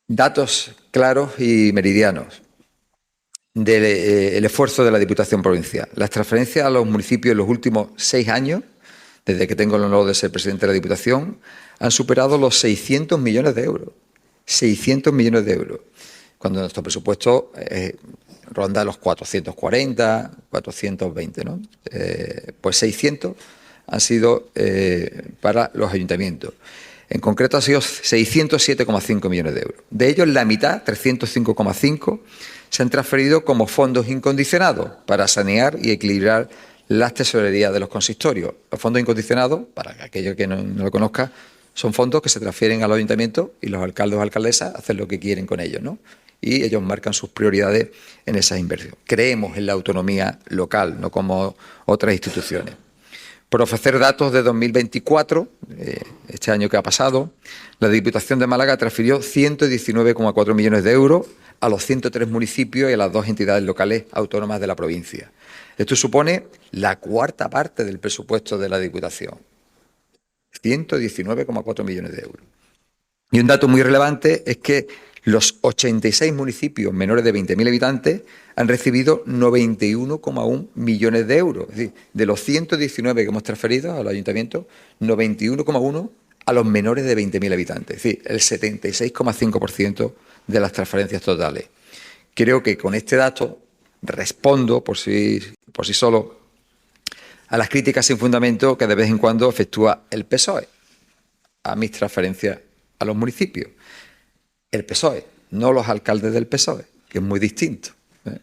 Datos claros y meridianos del esfuerzo de la Diputación Provincial. Las transferencias a los municipios en los últimos 6 años, desde que tengo el honor de ser presidente de la Diputación, han superado los 600 millones de euros. 600 millones de euros. Cuando nuestro presupuesto ronda los 440, 420, ¿no? Pues 600 han sido para los ayuntamientos. En concreto ha sido 607,5 millones de euros. De ellos, la mitad, 305,5, se han transferido como fondos incondicionados para sanear y equilibrar las tesorerías de los consistorios. Los fondos incondicionados, para aquellos que no lo conozcan, son fondos que se transfieren a los ayuntamientos y los alcaldes o alcaldesas hacen lo que quieren con ellos, ¿no? Y ellos marcan sus prioridades en esas inversiones. Creemos en la autonomía local, no como otras instituciones. Por ofrecer datos de 2024, este año que ha pasado, la Diputación de Málaga transfirió 119,4 millones de euros a los 103 municipios y a las 2 entidades locales autónomas de la provincia. Esto supone la cuarta parte del presupuesto de la Diputación. 119,4 millones de euros. Y un dato muy relevante es que los 86 municipios menores de 20.000 habitantes han recibido 91,1 millones de euros. Es decir, de los 119 que hemos transferido a los ayuntamientos, 91,1 a los menores de 20.000 habitantes, es decir, el 76,5% de las transferencias totales. Creo que con este dato respondo por sí solo a las críticas sin fundamento que de vez en cuando efectúa el PSOE a mis transferencias a los municipios. El PSOE, no los alcaldes del PSOE, que es muy distinto.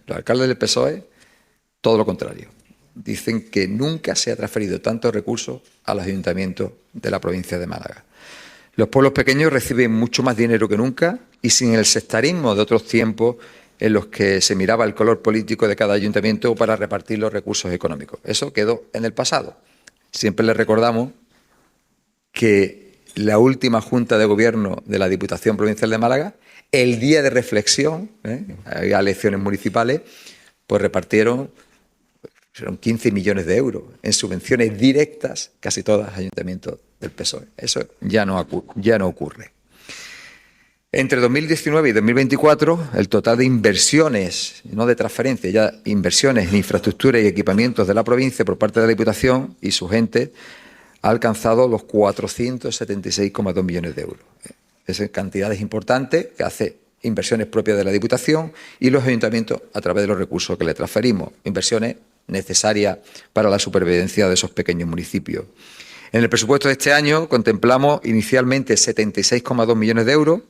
Los alcaldes del PSOE, todo lo contrario. Dicen que nunca se ha transferido tantos recursos a los ayuntamientos de la provincia de Málaga. Los pueblos pequeños reciben mucho más dinero que nunca y sin el sectarismo de otros tiempos en los que se miraba el color político de cada ayuntamiento para repartir los recursos económicos. Eso quedó en el pasado. Siempre les recordamos que la última Junta de Gobierno de la Diputación Provincial de Málaga, el día de reflexión, había elecciones municipales, pues repartieron 15 millones de euros en subvenciones directas, casi todas ayuntamientos del PSOE. Eso ya no ocurre. Entre 2019 y 2024, el total de inversiones, no de transferencias, ya inversiones en infraestructura y equipamientos de la provincia por parte de la Diputación y su gente ha alcanzado los 476,2 millones de euros. Es cantidades importantes que hace inversiones propias de la Diputación y los ayuntamientos a través de los recursos que le transferimos, inversiones necesarias para la supervivencia de esos pequeños municipios. En el presupuesto de este año contemplamos inicialmente 76,2 millones de euros.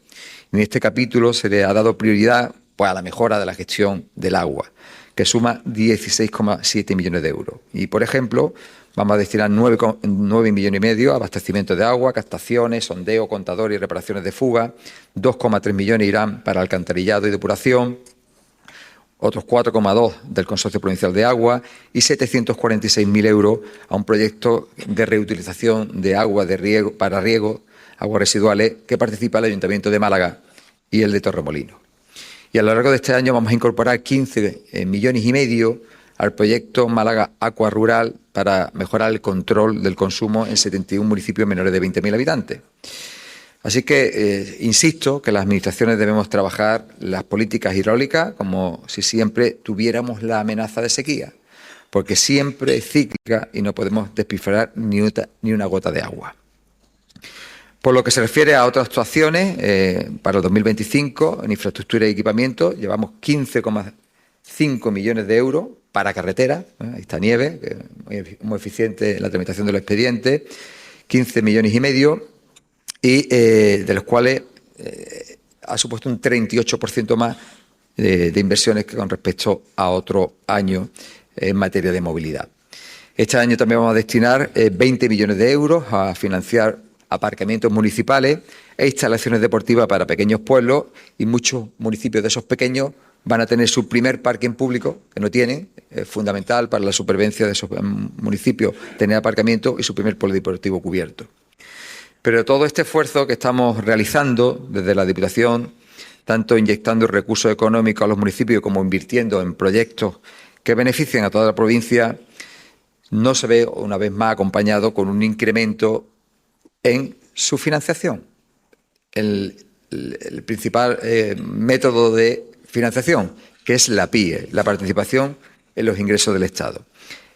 En este capítulo se le ha dado prioridad a la mejora de la gestión del agua, que suma 16,7 millones de euros. Y, por ejemplo, vamos a destinar 9,5 millones a abastecimiento de agua, captaciones, sondeo, contador y reparaciones de fuga. 2,3 millones irán para alcantarillado y depuración. Otros 4,2 del Consorcio Provincial de Agua y 746.000 euros a un proyecto de reutilización de agua de riego, para riego, aguas residuales, que participa el Ayuntamiento de Málaga y el de Torremolinos. Y a lo largo de este año vamos a incorporar 15,5 millones al proyecto Málaga Aqua Rural para mejorar el control del consumo en 71 municipios menores de 20.000 habitantes. Así que insisto que las administraciones debemos trabajar las políticas hidráulicas como si siempre tuviéramos la amenaza de sequía, porque siempre es cíclica y no podemos despilfarrar ni una gota de agua. Por lo que se refiere a otras actuaciones, para el 2025, en infraestructura y equipamiento, llevamos 15,5 millones de euros para carreteras. Ahí está Nieve, que es muy eficiente en la tramitación de los expedientes, 15,5 millones y de los cuales ha supuesto un 38% más de inversiones que con respecto a otro año en materia de movilidad. Este año también vamos a destinar 20 millones de euros a financiar aparcamientos municipales e instalaciones deportivas para pequeños pueblos, y muchos municipios de esos pequeños van a tener su primer parking público, que no tienen. Es fundamental para la supervivencia de esos municipios tener aparcamiento y su primer polideportivo cubierto. Pero todo este esfuerzo que estamos realizando desde la Diputación, tanto inyectando recursos económicos a los municipios como invirtiendo en proyectos que beneficien a toda la provincia, no se ve una vez más acompañado con un incremento en su financiación. El principal método de financiación, que es la PIE, la participación en los ingresos del Estado.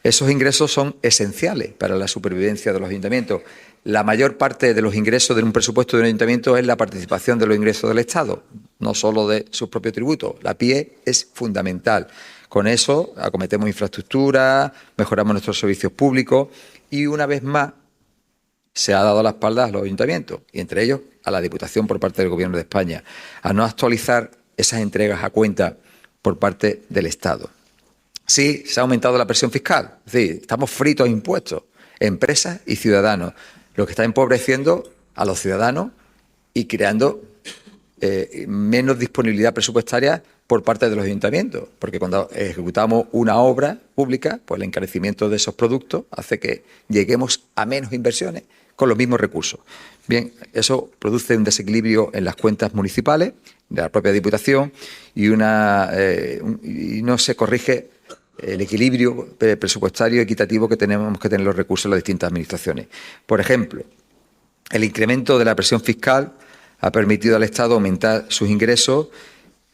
Esos ingresos son esenciales para la supervivencia de los ayuntamientos. La mayor parte de los ingresos de un presupuesto de un ayuntamiento es la participación de los ingresos del Estado, no solo de sus propios tributos. La PIE es fundamental. Con eso acometemos infraestructura, mejoramos nuestros servicios públicos y, una vez más, se ha dado la espalda a los ayuntamientos, y entre ellos a la Diputación por parte del Gobierno de España, a no actualizar esas entregas a cuenta por parte del Estado. Sí, se ha aumentado la presión fiscal, es decir, estamos fritos a impuestos, empresas y ciudadanos, lo que está empobreciendo a los ciudadanos y creando menos disponibilidad presupuestaria por parte de los ayuntamientos, porque cuando ejecutamos una obra pública, pues el encarecimiento de esos productos hace que lleguemos a menos inversiones con los mismos recursos. Bien, eso produce un desequilibrio en las cuentas municipales de la propia Diputación y no se corrige el equilibrio presupuestario equitativo que tenemos que tener los recursos en las distintas administraciones. Por ejemplo, el incremento de la presión fiscal ha permitido al Estado aumentar sus ingresos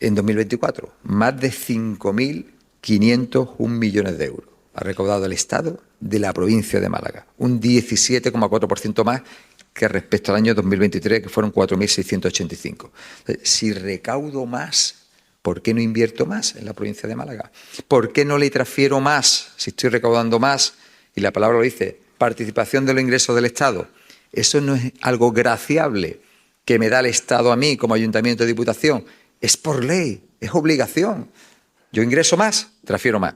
en 2024, más de 5.501 millones de euros. Ha recaudado el Estado de la provincia de Málaga, un 17,4% más que respecto al año 2023, que fueron 4.685. Si recaudo más, ¿por qué no invierto más en la provincia de Málaga? ¿Por qué no le transfiero más si estoy recaudando más? Y la palabra lo dice, participación de los ingresos del Estado. Eso no es algo graciable que me da el Estado a mí como ayuntamiento de diputación. Es por ley, es obligación. Yo ingreso más, transfiero más.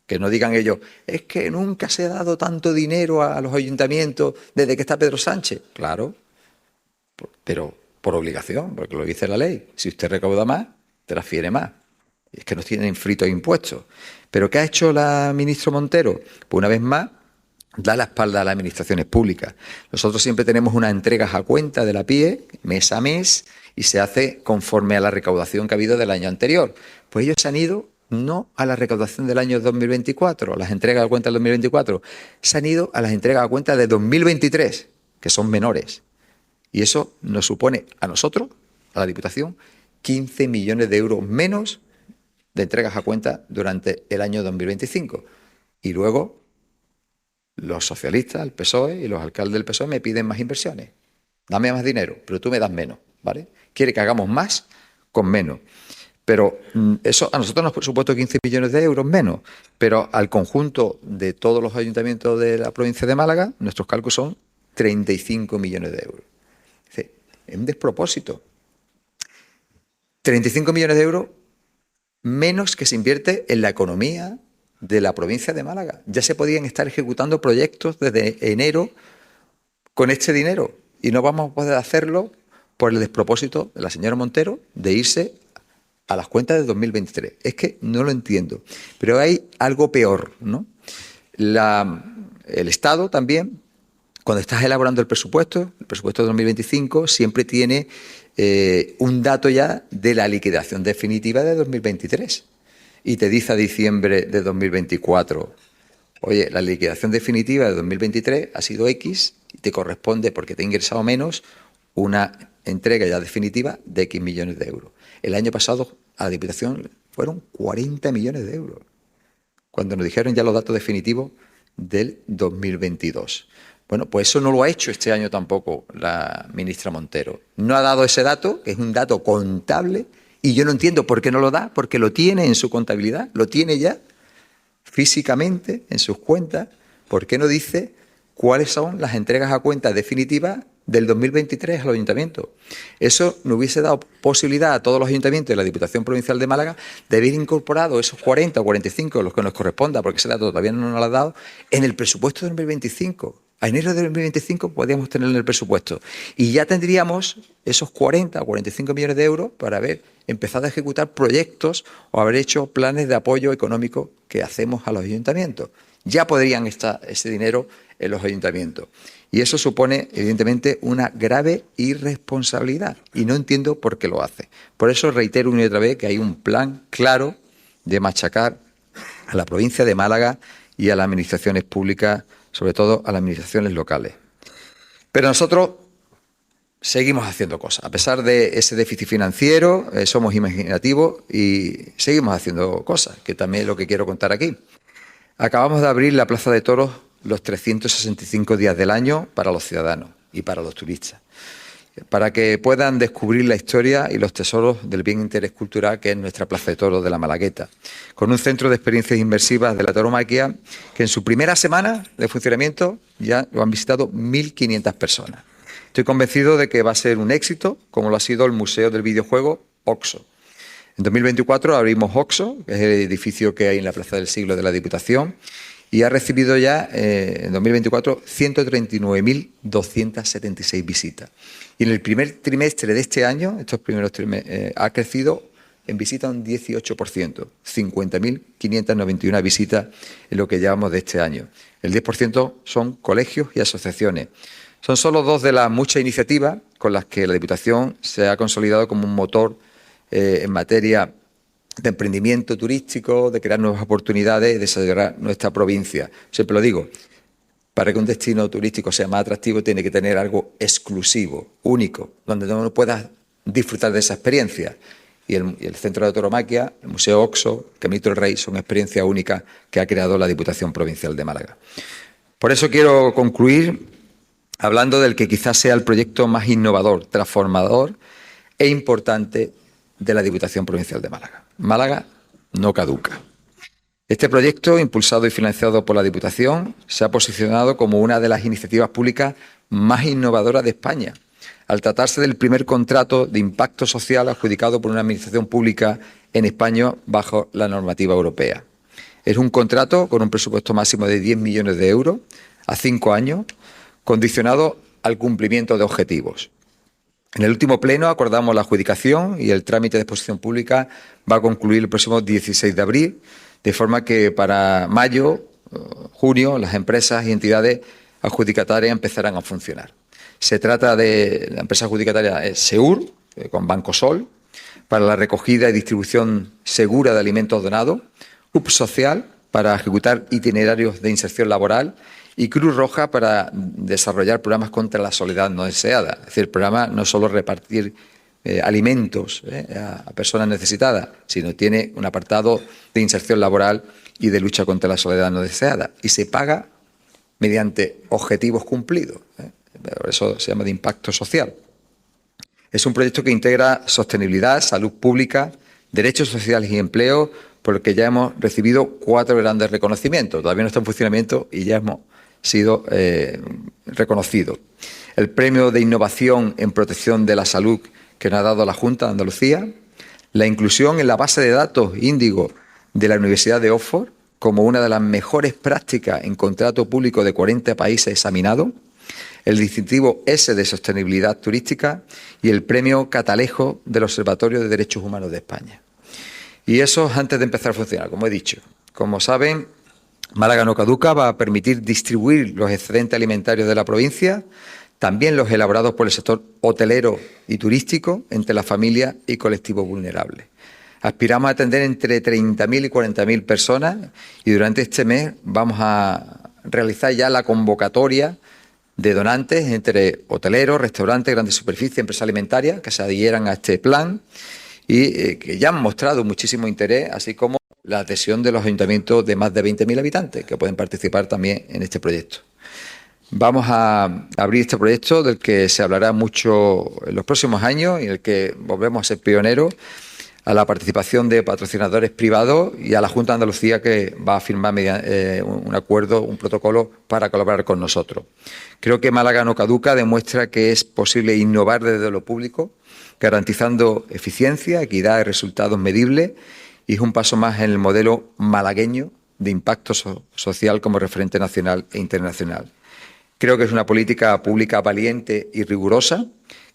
Que no digan ellos, es que nunca se ha dado tanto dinero a los ayuntamientos desde que está Pedro Sánchez. Claro, pero por obligación, porque lo dice la ley. Si usted recauda más, transfiere más. Es que nos tienen fritos impuestos. ¿Pero qué ha hecho la ministra Montero? Pues una vez más, da la espalda a las administraciones públicas. Nosotros siempre tenemos unas entregas a cuenta de la PIE, mes a mes, y se hace conforme a la recaudación que ha habido del año anterior. Pues ellos se han ido no a la recaudación del año 2024, las entregas a cuenta del 2024, se han ido a las entregas a cuenta de 2023, que son menores. Y eso nos supone a nosotros, a la Diputación, 15 millones de euros menos de entregas a cuenta durante el año 2025. Y luego los socialistas, el PSOE y los alcaldes del PSOE me piden más inversiones. Dame más dinero, pero tú me das menos, ¿vale? Quiere que hagamos más con menos. Pero eso a nosotros nos ha supuesto 15 millones de euros menos, pero al conjunto de todos los ayuntamientos de la provincia de Málaga, nuestros cálculos son 35 millones de euros. Es un despropósito. 35 millones de euros menos que se invierte en la economía de la provincia de Málaga. Ya se podían estar ejecutando proyectos desde enero con este dinero y no vamos a poder hacerlo por el despropósito de la señora Montero de irse a las cuentas de 2023. Es que no lo entiendo. Pero hay algo peor, ¿no? El Estado también, cuando estás elaborando el presupuesto de 2025, siempre tiene un dato ya de la liquidación definitiva de 2023. Y te dice a diciembre de 2024, oye, la liquidación definitiva de 2023 ha sido X y te corresponde, porque te ha ingresado menos, una entrega ya definitiva de X millones de euros. El año pasado a la Diputación fueron 40 millones de euros, cuando nos dijeron ya los datos definitivos del 2022. Bueno, pues eso no lo ha hecho este año tampoco la ministra Montero. No ha dado ese dato, que es un dato contable, y yo no entiendo por qué no lo da, porque lo tiene en su contabilidad, lo tiene ya físicamente en sus cuentas. ¿Por qué no dice cuáles son las entregas a cuenta definitivas del 2023 al ayuntamiento? Eso nos hubiese dado posibilidad a todos los ayuntamientos de la Diputación Provincial de Málaga de haber incorporado esos 40 o 45, los que nos corresponda, porque ese dato todavía no nos lo ha dado, en el presupuesto de 2025. A enero de 2025 podríamos tenerlo en el presupuesto y ya tendríamos esos 40 o 45 millones de euros para haber empezado a ejecutar proyectos o haber hecho planes de apoyo económico que hacemos a los ayuntamientos. Ya podrían estar ese dinero en los ayuntamientos. Y eso supone, evidentemente, una grave irresponsabilidad. Y no entiendo por qué lo hace. Por eso reitero una y otra vez que hay un plan claro de machacar a la provincia de Málaga y a las administraciones públicas, sobre todo a las administraciones locales. Pero nosotros seguimos haciendo cosas. A pesar de ese déficit financiero, somos imaginativos y seguimos haciendo cosas, que también es lo que quiero contar aquí. Acabamos de abrir la Plaza de Toros los 365 días del año para los ciudadanos y para los turistas, para que puedan descubrir la historia y los tesoros del bien interés cultural que es nuestra Plaza de Toros de la Malagueta, con un centro de experiencias inmersivas de la tauromaquia que en su primera semana de funcionamiento ya lo han visitado 1.500 personas. Estoy convencido de que va a ser un éxito, como lo ha sido el Museo del Videojuego OXO. En 2024 abrimos OXO, que es el edificio que hay en la Plaza del Siglo de la Diputación, y ha recibido ya en 2024 139.276 visitas. Y en el primer trimestre de este año, estos primeros trimestres, ha crecido en visitas un 18%, 50.591 visitas en lo que llevamos de este año. El 10% son colegios y asociaciones. Son solo dos de las muchas iniciativas con las que la Diputación se ha consolidado como un motor en materia de emprendimiento turístico, de crear nuevas oportunidades, de desarrollar nuestra provincia. Siempre lo digo, para que un destino turístico sea más atractivo tiene que tener algo exclusivo, único, donde no puedas disfrutar de esa experiencia. Y el Centro de Tauromaquia, el Museo OXO, Caminito del Rey, son experiencias únicas que ha creado la Diputación Provincial de Málaga. Por eso quiero concluir hablando del que quizás sea el proyecto más innovador, transformador e importante de la Diputación Provincial de Málaga. Málaga no caduca. Este proyecto, impulsado y financiado por la Diputación, se ha posicionado como una de las iniciativas públicas más innovadoras de España, al tratarse del primer contrato de impacto social adjudicado por una administración pública en España bajo la normativa europea. Es un contrato con un presupuesto máximo de 10 millones de euros a 5 años, condicionado al cumplimiento de objetivos. En el último pleno acordamos la adjudicación y el trámite de exposición pública va a concluir el próximo 16 de abril, de forma que para mayo, junio, las empresas y entidades adjudicatarias empezarán a funcionar. Se trata de la empresa adjudicataria SEUR, con Banco Sol, para la recogida y distribución segura de alimentos donados, UP Social, para ejecutar itinerarios de inserción laboral, y Cruz Roja para desarrollar programas contra la soledad no deseada. Es decir, el programa no solo repartir alimentos a personas necesitadas, sino tiene un apartado de inserción laboral y de lucha contra la soledad no deseada. Y se paga mediante objetivos cumplidos. Por eso se llama de impacto social. Es un proyecto que integra sostenibilidad, salud pública, derechos sociales y empleo, por el que ya hemos recibido 4 grandes reconocimientos. Todavía no está en funcionamiento y ya hemos sido reconocidos. El Premio de Innovación en Protección de la Salud que nos ha dado la Junta de Andalucía, la inclusión en la base de datos Índigo de la Universidad de Oxford como una de las mejores prácticas en contrato público de 40 países examinados, el distintivo S de Sostenibilidad Turística y el Premio Catalejo del Observatorio de Derechos Humanos de España. Y eso antes de empezar a funcionar, como he dicho. Como saben, Málaga no caduca va a permitir distribuir los excedentes alimentarios de la provincia, también los elaborados por el sector hotelero y turístico, entre las familias y colectivos vulnerables. Aspiramos a atender entre 30.000 y 40.000 personas y durante este mes vamos a realizar ya la convocatoria de donantes entre hoteleros, restaurantes, grandes superficies, empresas alimentarias que se adhieran a este plan y que ya han mostrado muchísimo interés, así como la adhesión de los ayuntamientos de más de 20.000 habitantes que pueden participar también en este proyecto. Vamos a abrir este proyecto del que se hablará mucho en los próximos años y en el que volvemos a ser pioneros, a la participación de patrocinadores privados y a la Junta de Andalucía, que va a firmar un acuerdo, un protocolo para colaborar con nosotros. Creo que Málaga no caduca demuestra que es posible innovar desde lo público, garantizando eficiencia, equidad y resultados medibles, y es un paso más en el modelo malagueño de impacto social como referente nacional e internacional. Creo que es una política pública valiente y rigurosa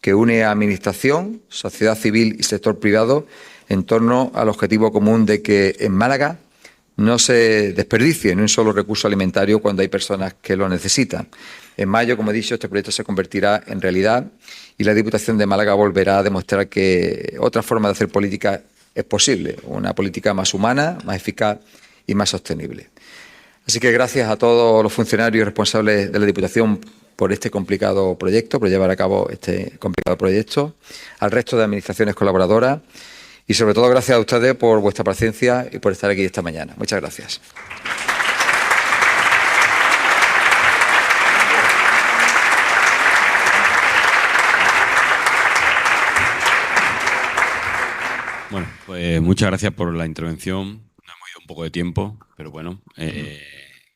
que une a administración, sociedad civil y sector privado en torno al objetivo común de que en Málaga no se desperdicie ni un solo recurso alimentario cuando hay personas que lo necesitan. En mayo, como he dicho, este proyecto se convertirá en realidad y la Diputación de Málaga volverá a demostrar que otra forma de hacer política es posible, una política más humana, más eficaz y más sostenible. Así que gracias a todos los funcionarios y responsables de la Diputación por este complicado proyecto, por llevar a cabo este complicado proyecto, al resto de administraciones colaboradoras y sobre todo gracias a ustedes por vuestra paciencia y por estar aquí esta mañana. Muchas gracias. Bueno, pues muchas gracias por la intervención. Nos hemos ido un poco de tiempo, pero bueno,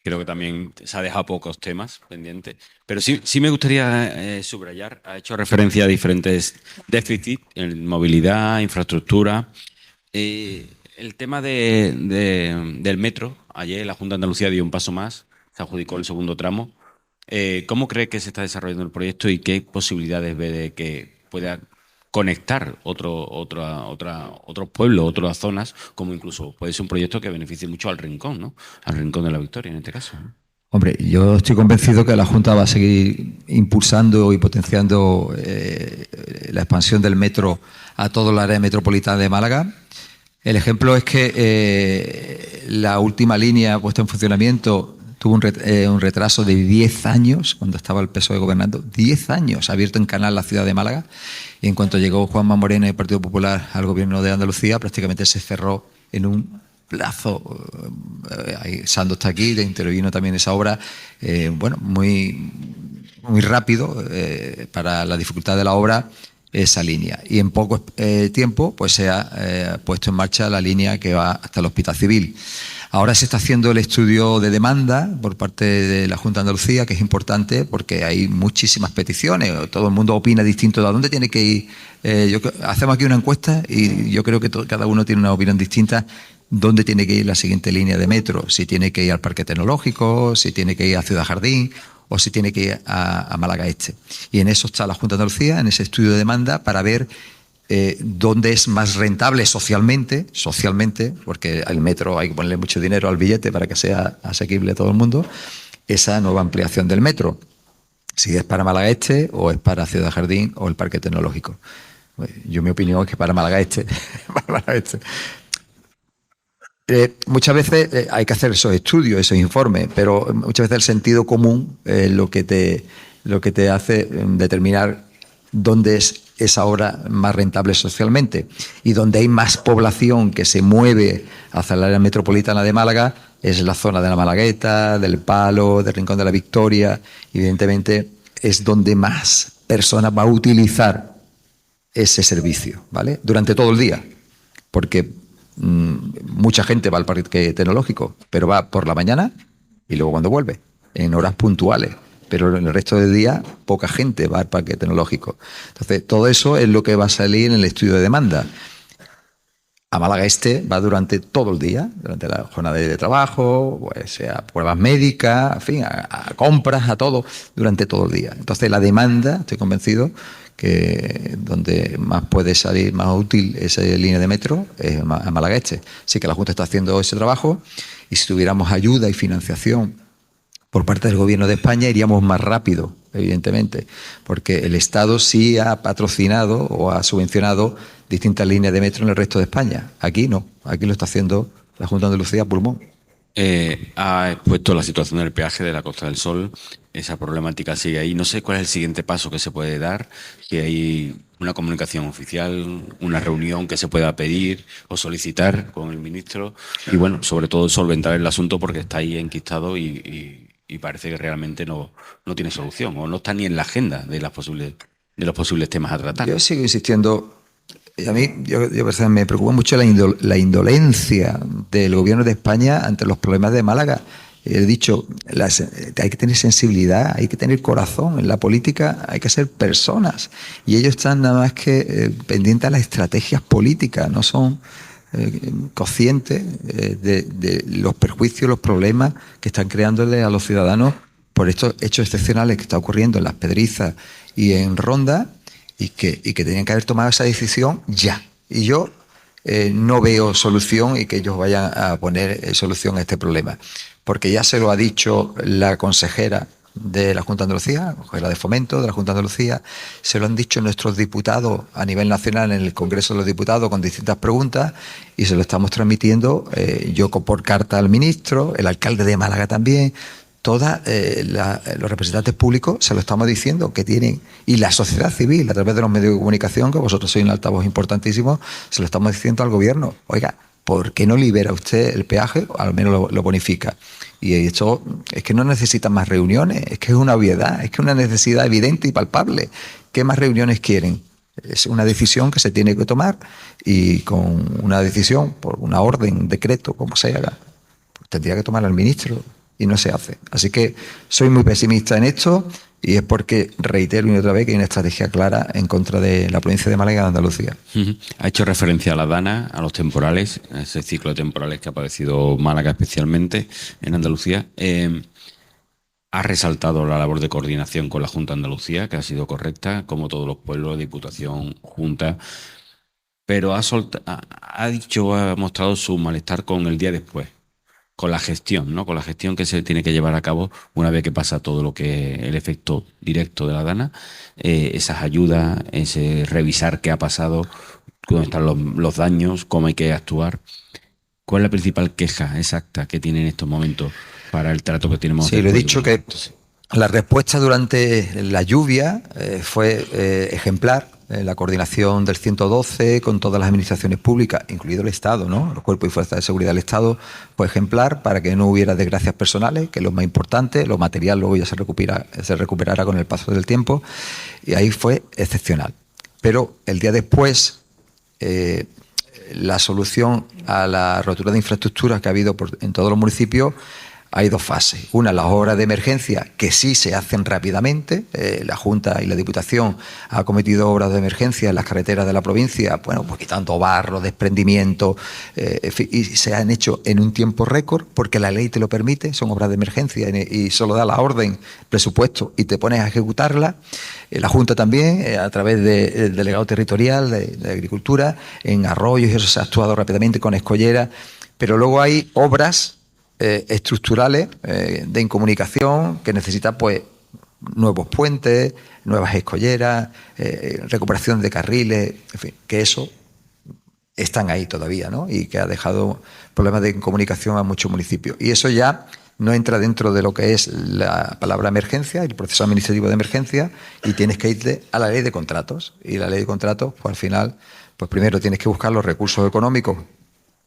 creo que también se ha dejado pocos temas pendientes. Pero sí me gustaría subrayar, ha hecho referencia a diferentes déficits en movilidad, infraestructura. El tema del metro, ayer la Junta de Andalucía dio un paso más, se adjudicó el segundo tramo. ¿Cómo cree que se está desarrollando el proyecto y qué posibilidades ve de que pueda conectar otros pueblos, otras zonas, como incluso puede ser un proyecto que beneficie mucho al Rincón, ¿no? Al Rincón de la Victoria, en este caso, ¿no? Hombre, yo estoy convencido que la Junta va a seguir impulsando y potenciando la expansión del metro a toda la área metropolitana de Málaga. El ejemplo es que la última línea puesta en funcionamiento tuvo un retraso de 10 años cuando estaba el PSOE gobernando. 10 años, abierto en canal la ciudad de Málaga. Y en cuanto llegó Juanma Moreno y el Partido Popular al gobierno de Andalucía, prácticamente se cerró en un plazo. Sando está aquí, intervino también esa obra, muy rápido para la dificultad de la obra, esa línea. Y en poco tiempo pues se ha puesto en marcha la línea que va hasta el Hospital Civil. Ahora se está haciendo el estudio de demanda por parte de la Junta de Andalucía, que es importante porque hay muchísimas peticiones, todo el mundo opina distinto de a dónde tiene que ir. Hacemos aquí una encuesta y yo creo que cada uno tiene una opinión distinta. ¿Dónde tiene que ir la siguiente línea de metro? Si tiene que ir al Parque Tecnológico, si tiene que ir a Ciudad Jardín o si tiene que ir a Málaga Este. Y en eso está la Junta de Andalucía, en ese estudio de demanda, para ver dónde es más rentable socialmente, porque al metro hay que ponerle mucho dinero al billete para que sea asequible a todo el mundo, esa nueva ampliación del metro. Si es para Málaga Este o es para Ciudad Jardín o el Parque Tecnológico. Mi opinión es que para Málaga Este. Para Málaga Este. Muchas veces hay que hacer esos estudios, esos informes, pero muchas veces el sentido común es lo que te hace determinar dónde es esa obra más rentable socialmente. Y donde hay más población que se mueve hacia el área metropolitana de Málaga es la zona de la Malagueta, del Palo, del Rincón de la Victoria. Evidentemente es donde más personas va a utilizar ese servicio, ¿vale? Durante todo el día, porque mucha gente va al Parque Tecnológico, pero va por la mañana y luego cuando vuelve, en horas puntuales. Pero en el resto del día poca gente va al Parque Tecnológico. Entonces, todo eso es lo que va a salir en el estudio de demanda. A Málaga Este va durante todo el día, durante la jornada de trabajo, pues sea pruebas médicas, en fin, a compras, a todo, durante todo el día. Entonces, la demanda, estoy convencido que donde más puede salir más útil esa línea de metro es a Málaga Este. Así que la Junta está haciendo ese trabajo y si tuviéramos ayuda y financiación por parte del Gobierno de España iríamos más rápido, evidentemente, porque el Estado sí ha patrocinado o ha subvencionado distintas líneas de metro en el resto de España. Aquí no, aquí lo está haciendo la Junta de Andalucía a pulmón. Ha expuesto la situación del peaje de la Costa del Sol, esa problemática sigue ahí. No sé cuál es el siguiente paso que se puede dar, si hay una comunicación oficial, una reunión que se pueda pedir o solicitar con el ministro y, bueno, sobre todo solventar el asunto porque está ahí enquistado y parece que realmente no tiene solución o no está ni en la agenda de los posibles temas a tratar. Yo sigo insistiendo. A mí yo me preocupa mucho la indolencia del Gobierno de España ante los problemas de Málaga. He dicho, hay que tener sensibilidad, hay que tener corazón. En la política hay que ser personas. Y ellos están nada más que pendientes a las estrategias políticas, no son conscientes de los perjuicios, los problemas que están creándole a los ciudadanos por estos hechos excepcionales que está ocurriendo en Las Pedrizas y en Ronda. Y que tenían que haber tomado esa decisión ya. Y yo no veo solución y que ellos vayan a poner solución a este problema. Porque ya se lo ha dicho la consejera de la Junta de Andalucía, consejera de Fomento de la Junta de Andalucía, se lo han dicho nuestros diputados a nivel nacional en el Congreso de los Diputados con distintas preguntas y se lo estamos transmitiendo yo por carta al ministro, el alcalde de Málaga también. Todos los representantes públicos se lo estamos diciendo que tienen, y la sociedad civil a través de los medios de comunicación, que vosotros sois un altavoz importantísimo, se lo estamos diciendo al gobierno. Oiga, ¿por qué no libera usted el peaje? O al menos lo bonifica. Y esto es que no necesitan más reuniones, es que es una obviedad, es que es una necesidad evidente y palpable. ¿Qué más reuniones quieren? Es una decisión que se tiene que tomar y con una decisión, por una orden, decreto, como se haga, pues tendría que tomar al ministro. Y no se hace. Así que soy muy pesimista en esto y es porque reitero y otra vez que hay una estrategia clara en contra de la provincia de Málaga y de Andalucía. Ha hecho referencia a la DANA, a los temporales, a ese ciclo de temporales que ha padecido Málaga especialmente en Andalucía. Ha resaltado la labor de coordinación con la Junta de Andalucía, que ha sido correcta, como todos los pueblos, Diputación, Junta, pero ha mostrado su malestar con el día después. Con la gestión, ¿no? Con la gestión que se tiene que llevar a cabo una vez que pasa todo lo que el efecto directo de la DANA, esas ayudas, ese revisar qué ha pasado, dónde están los daños, cómo hay que actuar. ¿Cuál es la principal queja exacta que tiene en estos momentos para el trato que tenemos? Sí, lo he dicho que La respuesta durante la lluvia fue ejemplar. La coordinación del 112 con todas las administraciones públicas, incluido el Estado, ¿no? Los cuerpos y fuerzas de seguridad del Estado, fue ejemplar para que no hubiera desgracias personales, que es lo más importante. Lo material luego ya se recuperará con el paso del tiempo, y ahí fue excepcional. Pero el día después, la solución a la rotura de infraestructuras que ha habido en todos los municipios, hay dos fases. Una, las obras de emergencia, que sí se hacen rápidamente. La Junta y la Diputación han cometido obras de emergencia en las carreteras de la provincia, bueno, pues quitando barro, desprendimiento, y se han hecho en un tiempo récord, porque la ley te lo permite, son obras de emergencia y solo da la orden, presupuesto, y te pones a ejecutarla. La Junta también, a través del delegado territorial de Agricultura, en arroyos, y eso se ha actuado rápidamente con escolleras, pero luego hay obras estructurales de incomunicación que necesitan pues nuevos puentes, nuevas escolleras, recuperación de carriles, en fin, que eso están ahí todavía, ¿no? Y que ha dejado problemas de incomunicación a muchos municipios. Y eso ya no entra dentro de lo que es la palabra emergencia, el proceso administrativo de emergencia, y tienes que irte a la ley de contratos. Y la ley de contratos, pues al final, pues primero tienes que buscar los recursos económicos,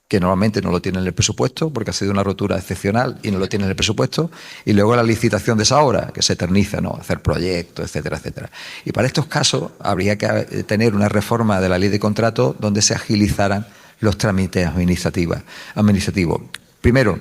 que normalmente no lo tienen en el presupuesto, porque ha sido una rotura excepcional y no lo tienen en el presupuesto, y luego la licitación de esa obra, que se eterniza, ¿no? Hacer proyectos, etcétera, etcétera. Y para estos casos habría que tener una reforma de la ley de contrato donde se agilizaran los trámites administrativos. Primero,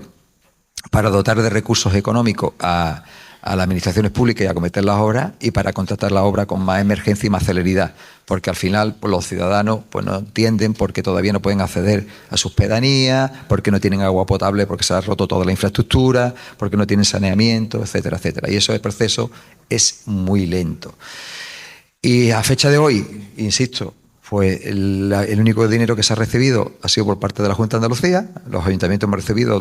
para dotar de recursos económicos a las administraciones públicas y a acometer las obras, y para contratar la obra con más emergencia y más celeridad, porque al final pues, los ciudadanos pues, no entienden porque todavía no pueden acceder a sus pedanías, porque no tienen agua potable, porque se ha roto toda la infraestructura, porque no tienen saneamiento, etcétera, etcétera. Y eso, el proceso es muy lento. Y a fecha de hoy, insisto, pues el único dinero que se ha recibido ha sido por parte de la Junta de Andalucía. Los ayuntamientos hemos recibido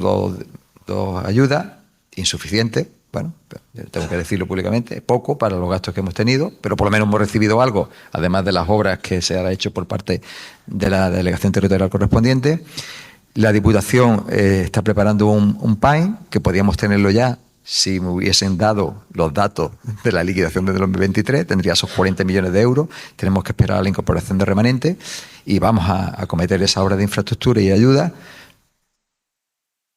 dos ayudas insuficientes. Bueno, tengo que decirlo públicamente, poco para los gastos que hemos tenido, pero por lo menos hemos recibido algo, además de las obras que se han hecho por parte de la delegación territorial correspondiente. La Diputación está preparando un PAIN, que podíamos tenerlo ya si me hubiesen dado los datos de la liquidación de 2023, tendría esos 40 millones de euros. Tenemos que esperar a la incorporación de remanente y vamos a acometer esa obra de infraestructura y ayuda.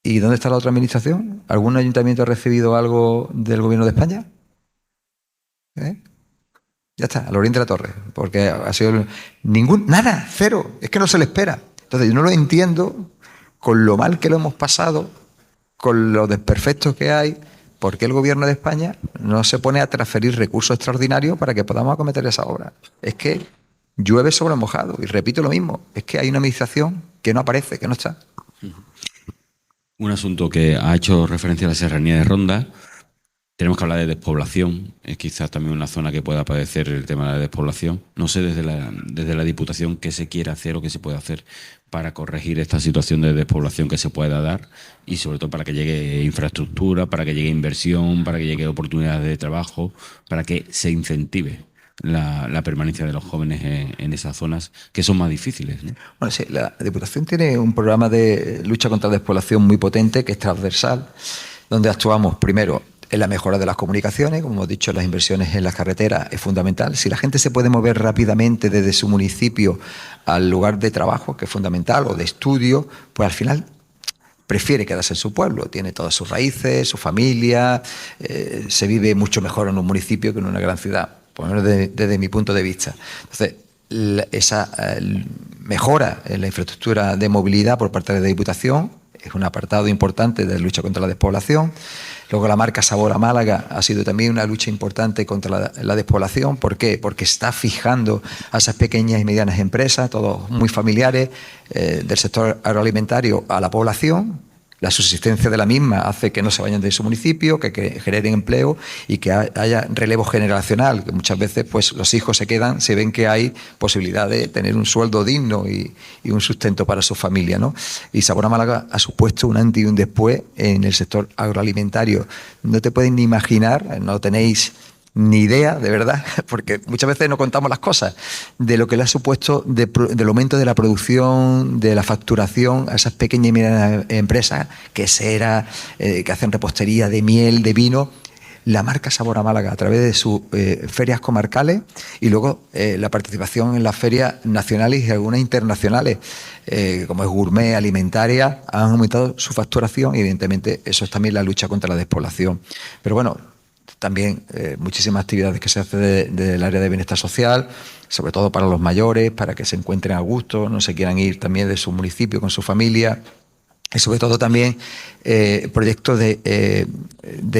¿Y dónde está la otra administración? ¿Algún ayuntamiento ha recibido algo del Gobierno de España? Ya está, al oriente de la torre, porque ha sido nada, cero, es que no se le espera. Entonces yo no lo entiendo, con lo mal que lo hemos pasado, con los desperfectos que hay, ¿por qué el Gobierno de España no se pone a transferir recursos extraordinarios para que podamos acometer esa obra? Es que llueve sobre mojado, y repito lo mismo, es que hay una administración que no aparece, que no está. Un asunto que ha hecho referencia a la Serranía de Ronda. Tenemos que hablar de despoblación. Es quizás también una zona que pueda padecer el tema de la despoblación. No sé desde la Diputación qué se quiere hacer o qué se puede hacer para corregir esta situación de despoblación que se pueda dar, y sobre todo para que llegue infraestructura, para que llegue inversión, para que llegue oportunidades de trabajo, para que se incentive la permanencia de los jóvenes en esas zonas que son más difíciles, ¿no? Bueno, sí, la Diputación tiene un programa de lucha contra la despoblación muy potente, que es transversal, donde actuamos primero en la mejora de las comunicaciones. Como hemos dicho, las inversiones en las carreteras es fundamental. Si la gente se puede mover rápidamente desde su municipio al lugar de trabajo, que es fundamental, o de estudio, pues al final prefiere quedarse en su pueblo, tiene todas sus raíces, su familia, se vive mucho mejor en un municipio que en una gran ciudad, por lo menos desde mi punto de vista. Entonces, esa mejora en la infraestructura de movilidad por parte de la Diputación es un apartado importante de la lucha contra la despoblación. Luego la marca Sabor a Málaga ha sido también una lucha importante contra la despoblación. ¿Por qué? Porque está fijando a esas pequeñas y medianas empresas, todos muy familiares, del sector agroalimentario a la población. La subsistencia de la misma hace que no se vayan de su municipio, que generen empleo y que haya relevo generacional, que muchas veces pues los hijos se quedan, se ven que hay posibilidad de tener un sueldo digno y un sustento para su familia, ¿no? Y Sabor a Málaga ha supuesto un antes y un después en el sector agroalimentario. No te pueden ni imaginar, no tenéis ni idea, de verdad, porque muchas veces no contamos las cosas, de lo que le ha supuesto del aumento de la producción, de la facturación a esas pequeñas y medianas empresas, queseras, que hacen repostería de miel, de vino. la marca Sabor a Málaga a través de sus ferias comarcales y luego la participación en las ferias nacionales y algunas internacionales, como es gourmet, alimentaria, han aumentado su facturación y evidentemente eso es también la lucha contra la despoblación. Pero bueno, también muchísimas actividades que se hacen del área de bienestar social, sobre todo para los mayores, para que se encuentren a gusto, no se quieran ir también de su municipio con su familia. Y sobre todo también proyectos de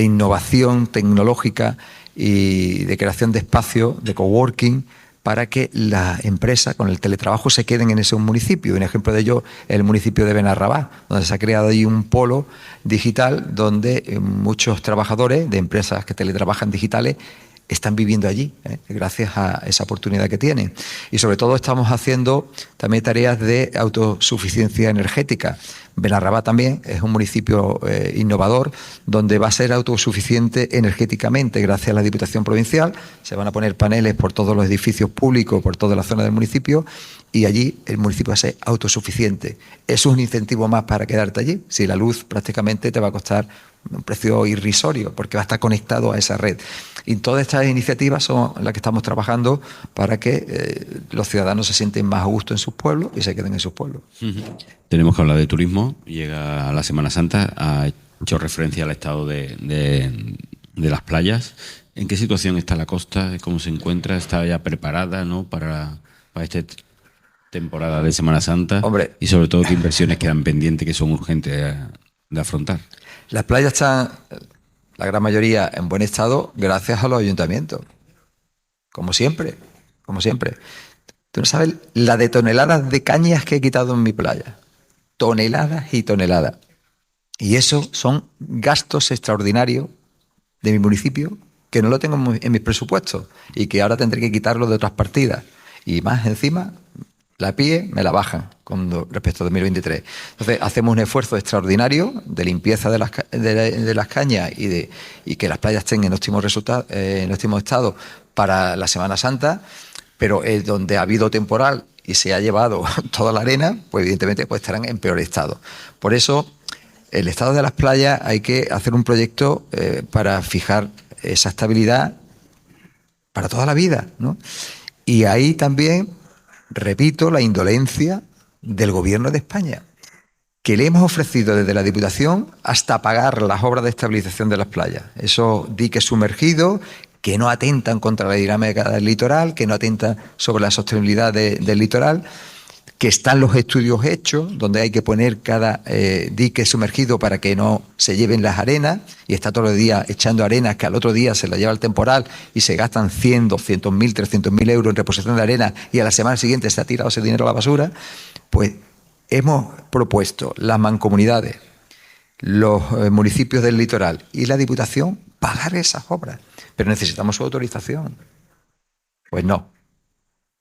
innovación tecnológica y de creación de espacios de coworking para que las empresas con el teletrabajo se queden en ese municipio. Un ejemplo de ello es el municipio de Benarrabá, donde se ha creado ahí un polo digital donde muchos trabajadores de empresas que teletrabajan digitales están viviendo allí, gracias a esa oportunidad que tienen. Y sobre todo estamos haciendo también tareas de autosuficiencia energética. Benarrabá también es un municipio innovador donde va a ser autosuficiente energéticamente gracias a la Diputación Provincial. Se van a poner paneles por todos los edificios públicos, por toda la zona del municipio y allí el municipio va a ser autosuficiente. Eso es un incentivo más para quedarte allí. Si la luz prácticamente te va a costar un precio irrisorio porque va a estar conectado a esa red. Y todas estas iniciativas son las que estamos trabajando para que los ciudadanos se sienten más a gusto en sus pueblos y se queden en sus pueblos. Tenemos que hablar de turismo. Llega la Semana Santa, ha hecho referencia al estado de las playas. ¿En qué situación está la costa? ¿Cómo se encuentra? ¿Está ya preparada, ¿no?, para esta temporada de Semana Santa? Hombre, y sobre todo, ¿qué inversiones quedan pendientes que son urgentes de afrontar? Las playas están, la gran mayoría, en buen estado gracias a los ayuntamientos. Como siempre, como siempre. Tú no sabes la de toneladas de cañas que he quitado en mi playa. Toneladas y toneladas. Y eso son gastos extraordinarios de mi municipio que no lo tengo en mis presupuestos y que ahora tendré que quitarlo de otras partidas. Y más encima, la PIE me la bajan respecto a 2023. Entonces, hacemos un esfuerzo extraordinario de limpieza de las cañas y que las playas estén en óptimo estado para la Semana Santa, pero donde ha habido temporal y se ha llevado toda la arena, pues evidentemente pues estarán en peor estado. Por eso, el estado de las playas hay que hacer un proyecto para fijar esa estabilidad para toda la vida, ¿no? Y ahí también, repito, la indolencia del Gobierno de España, que le hemos ofrecido desde la Diputación hasta pagar las obras de estabilización de las playas. Esos diques sumergidos que no atentan contra la dinámica del litoral, que no atentan sobre la sostenibilidad del litoral, que están los estudios hechos, donde hay que poner cada dique sumergido para que no se lleven las arenas, y está todos los días echando arenas que al otro día se la lleva el temporal y se gastan 100, 200.000, 300.000 euros en reposición de arena y a la semana siguiente se ha tirado ese dinero a la basura. Pues hemos propuesto las mancomunidades, los municipios del litoral y la Diputación pagar esas obras, pero necesitamos su autorización. Pues no.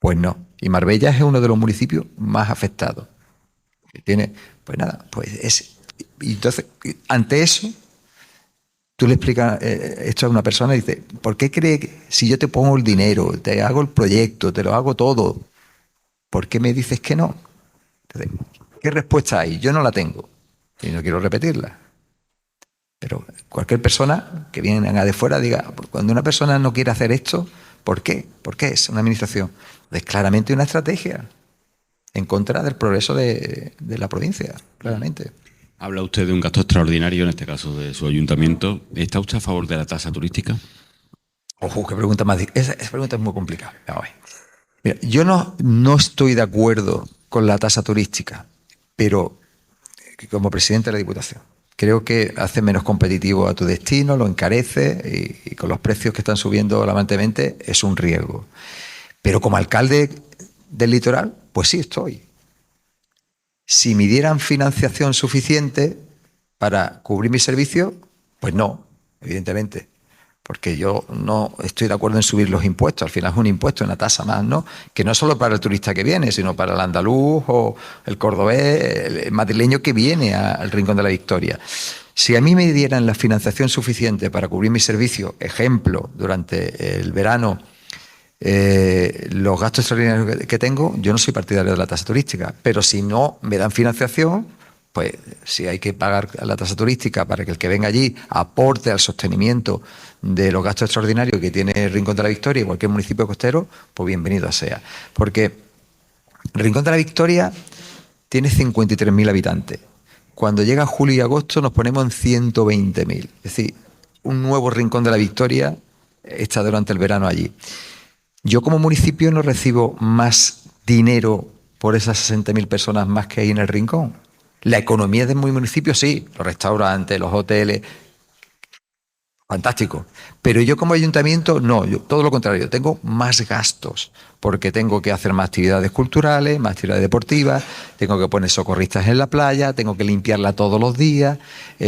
Pues no. Y Marbella es uno de los municipios más afectados. Tiene, pues nada, pues es. Y entonces, ante eso, tú le explicas esto a una persona y dices, ¿por qué cree que si yo te pongo el dinero, te hago el proyecto, te lo hago todo, ¿por qué me dices que no? Entonces, ¿qué respuesta hay? Yo no la tengo y no quiero repetirla. Pero cualquier persona que venga de fuera diga, cuando una persona no quiere hacer esto, ¿por qué? ¿Por qué es una administración? Es claramente una estrategia en contra del progreso de la provincia, claramente. Habla usted de un gasto extraordinario, en este caso de su ayuntamiento. ¿Está usted a favor de la tasa turística? Ojo, qué pregunta más difícil. Esa pregunta es muy complicada. Mira, yo no estoy de acuerdo con la tasa turística, pero como presidente de la Diputación creo que hace menos competitivo a tu destino, lo encarece y con los precios que están subiendo alarmantemente es un riesgo. Pero como alcalde del litoral, pues sí estoy. Si me dieran financiación suficiente para cubrir mis servicios, pues no, evidentemente. Porque yo no estoy de acuerdo en subir los impuestos. Al final es un impuesto, una tasa más, ¿no? Que no solo para el turista que viene, sino para el andaluz o el cordobés, el madrileño que viene al Rincón de la Victoria. Si a mí me dieran la financiación suficiente para cubrir mis servicios, ejemplo, durante el verano, los gastos extraordinarios que tengo, yo no soy partidario de la tasa turística. Pero si no me dan financiación, pues si hay que pagar la tasa turística para que el que venga allí aporte al sostenimiento de los gastos extraordinarios que tiene el Rincón de la Victoria y cualquier municipio costero, pues bienvenido sea. Porque Rincón de la Victoria tiene 53.000 habitantes. Cuando llega julio y agosto nos ponemos en 120.000. Es decir, un nuevo Rincón de la Victoria está durante el verano allí. Yo como municipio no recibo más dinero por esas 60.000 personas más que hay en el Rincón. La economía de mi municipio sí, los restaurantes, los hoteles, fantástico. Pero yo como ayuntamiento no, yo todo lo contrario, tengo más gastos porque tengo que hacer más actividades culturales, más actividades deportivas, tengo que poner socorristas en la playa, tengo que limpiarla todos los días,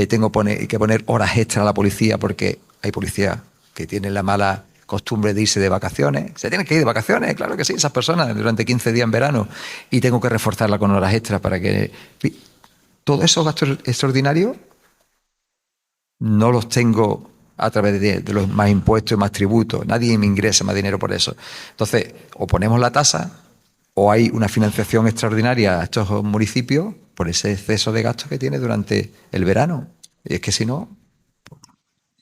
tengo que poner horas extra a la policía porque hay policía que tienen la mala costumbre de irse de vacaciones. Se tienen que ir de vacaciones, claro que sí, esas personas durante 15 días en verano, y tengo que reforzarla con horas extras para que... Todos esos gastos extraordinarios no los tengo a través de los más impuestos y más tributos. Nadie me ingresa más dinero por eso. Entonces, o ponemos la tasa o hay una financiación extraordinaria a estos municipios por ese exceso de gastos que tiene durante el verano. Y es que si no...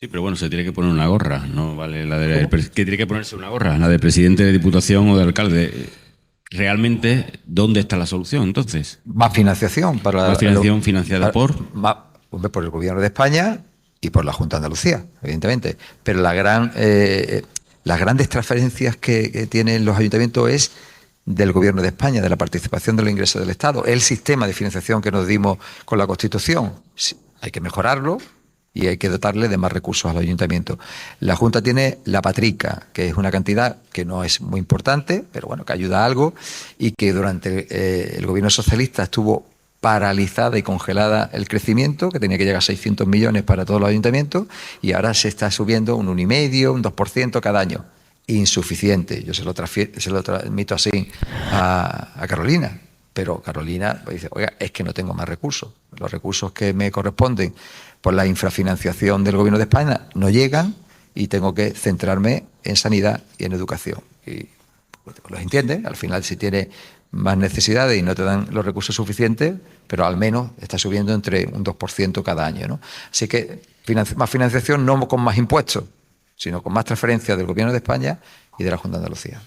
Sí, pero bueno, se tiene que poner una gorra, no vale la de... que tiene que ponerse una gorra, la de presidente de Diputación o de alcalde. ¿Realmente dónde está la solución, entonces? Más financiación. Más financiación financiada por... Por el Gobierno de España y por la Junta de Andalucía, evidentemente. Pero las grandes transferencias que tienen los ayuntamientos es del Gobierno de España, de la participación de los ingresos del Estado. El sistema de financiación que nos dimos con la Constitución. Sí, hay que mejorarlo y hay que dotarle de más recursos al ayuntamiento. La Junta tiene la patrica, que es una cantidad que no es muy importante, pero bueno, que ayuda a algo, y que durante el gobierno socialista estuvo paralizada y congelada el crecimiento, que tenía que llegar a 600 millones para todos los ayuntamientos, y ahora se está subiendo un 1,5%, un 2% cada año. Insuficiente. Yo se lo transmito así a Carolina. Pero Carolina dice, oiga, es que no tengo más recursos. Los recursos que me corresponden por la infrafinanciación del Gobierno de España no llegan y tengo que centrarme en sanidad y en educación. Y pues, los entiendes, al final si tienes más necesidades y no te dan los recursos suficientes, pero al menos está subiendo entre un 2% cada año, ¿no? Así que más financiación no con más impuestos, sino con más transferencias del Gobierno de España y de la Junta de Andalucía.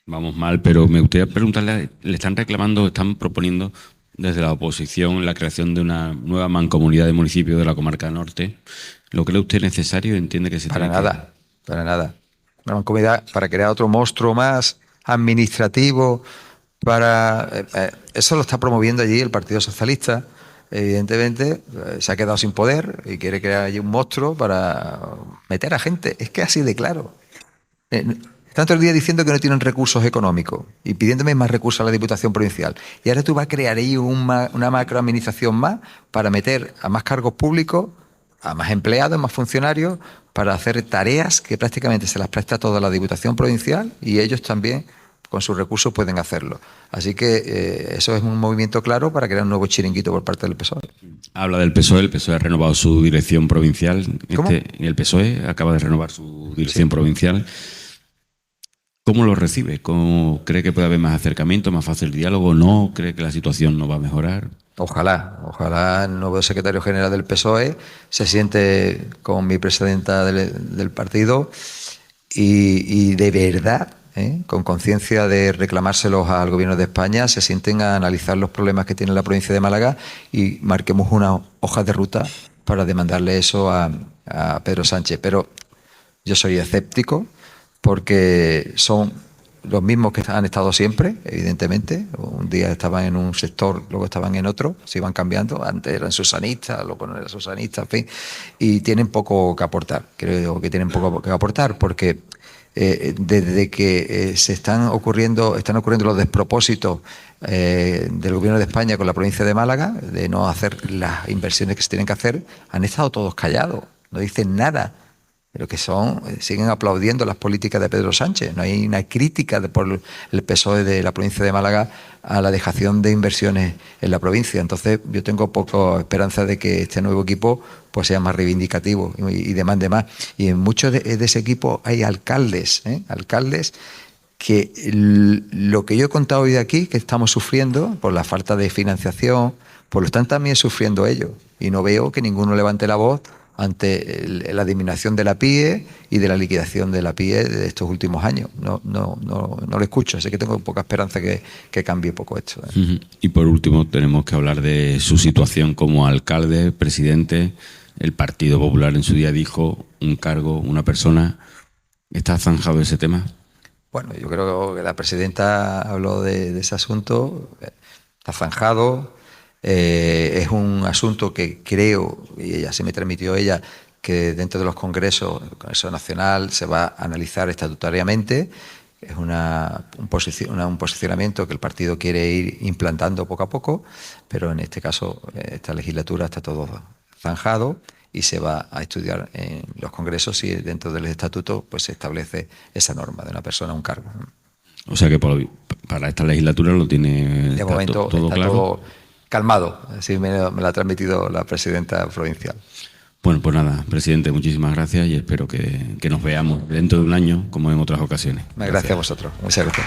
Vamos mal, pero me gustaría preguntarle, le están reclamando, están proponiendo desde la oposición la creación de una nueva mancomunidad de municipios de la comarca norte. ¿Lo cree usted necesario? ¿Entiende que se Para nada. Una mancomunidad para crear otro monstruo más administrativo, eso lo está promoviendo allí el Partido Socialista. Evidentemente se ha quedado sin poder y quiere crear allí un monstruo para meter a gente. Es que así de claro. Están todo el día diciendo que no tienen recursos económicos y pidiéndome más recursos a la Diputación Provincial. Y ahora tú vas a crear ahí una macroadministración más para meter a más cargos públicos, a más empleados, más funcionarios, para hacer tareas que prácticamente se las presta toda la Diputación Provincial y ellos también con sus recursos pueden hacerlo. Así que eso es un movimiento claro para crear un nuevo chiringuito por parte del PSOE. Habla del PSOE, el PSOE ha renovado su dirección provincial. ¿Cómo? El PSOE acaba de renovar su dirección provincial. ¿Cómo lo recibe? ¿Cómo cree que puede haber más acercamiento, más fácil diálogo? ¿No? ¿Cree que la situación no va a mejorar? Ojalá el nuevo secretario general del PSOE se siente con mi presidenta del partido y de verdad, con conciencia de reclamárselos al Gobierno de España, se sienten a analizar los problemas que tiene la provincia de Málaga y marquemos una hoja de ruta para demandarle eso a Pedro Sánchez. Pero yo soy escéptico, porque son los mismos que han estado siempre, evidentemente. Un día estaban en un sector, luego estaban en otro, se iban cambiando. Antes eran susanistas, luego no eran susanistas, en fin. Y tienen poco que aportar. Creo que tienen poco que aportar porque desde que están ocurriendo los despropósitos del Gobierno de España con la provincia de Málaga, de no hacer las inversiones que se tienen que hacer, han estado todos callados, no dicen nada. Pero que siguen aplaudiendo las políticas de Pedro Sánchez. No hay una crítica por el PSOE de la provincia de Málaga a la dejación de inversiones en la provincia. Entonces yo tengo poca esperanza de que este nuevo equipo pues sea más reivindicativo y demande más. Y en muchos de ese equipo hay alcaldes que lo que yo he contado hoy de aquí, que estamos sufriendo por la falta de financiación, pues lo están también sufriendo ellos. Y no veo que ninguno levante la voz ante la disminución de la PIE y de la liquidación de la PIE de estos últimos años. No lo escucho, así que tengo poca esperanza que cambie poco esto. Y por último tenemos que hablar de su situación como alcalde, presidente. El Partido Popular en su día dijo un cargo, una persona. ¿Está zanjado ese tema? Bueno, yo creo que la presidenta habló de ese asunto. Está zanjado. Es un asunto que creo, y ella se me transmitió que dentro de los congresos, el Congreso Nacional, se va a analizar estatutariamente. Es un posicionamiento que el partido quiere ir implantando poco a poco, pero en este caso, esta legislatura está todo zanjado y se va a estudiar en los congresos y dentro del estatuto pues se establece esa norma de una persona a un cargo. O sea que para esta legislatura lo tiene de momento todo está claro. Todo calmado, así me lo ha transmitido la presidenta provincial. Bueno, pues nada, presidente, muchísimas gracias y espero que nos veamos dentro de un año como en otras ocasiones. Gracias a vosotros. Muchas gracias.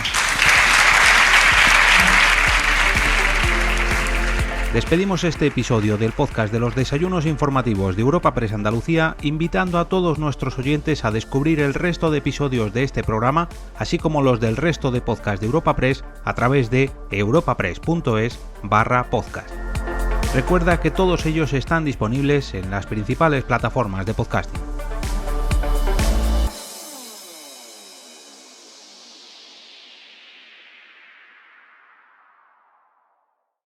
Despedimos este episodio del podcast de los desayunos informativos de Europa Press Andalucía, invitando a todos nuestros oyentes a descubrir el resto de episodios de este programa, así como los del resto de podcasts de Europa Press a través de europapress.es/podcast. Recuerda que todos ellos están disponibles en las principales plataformas de podcasting.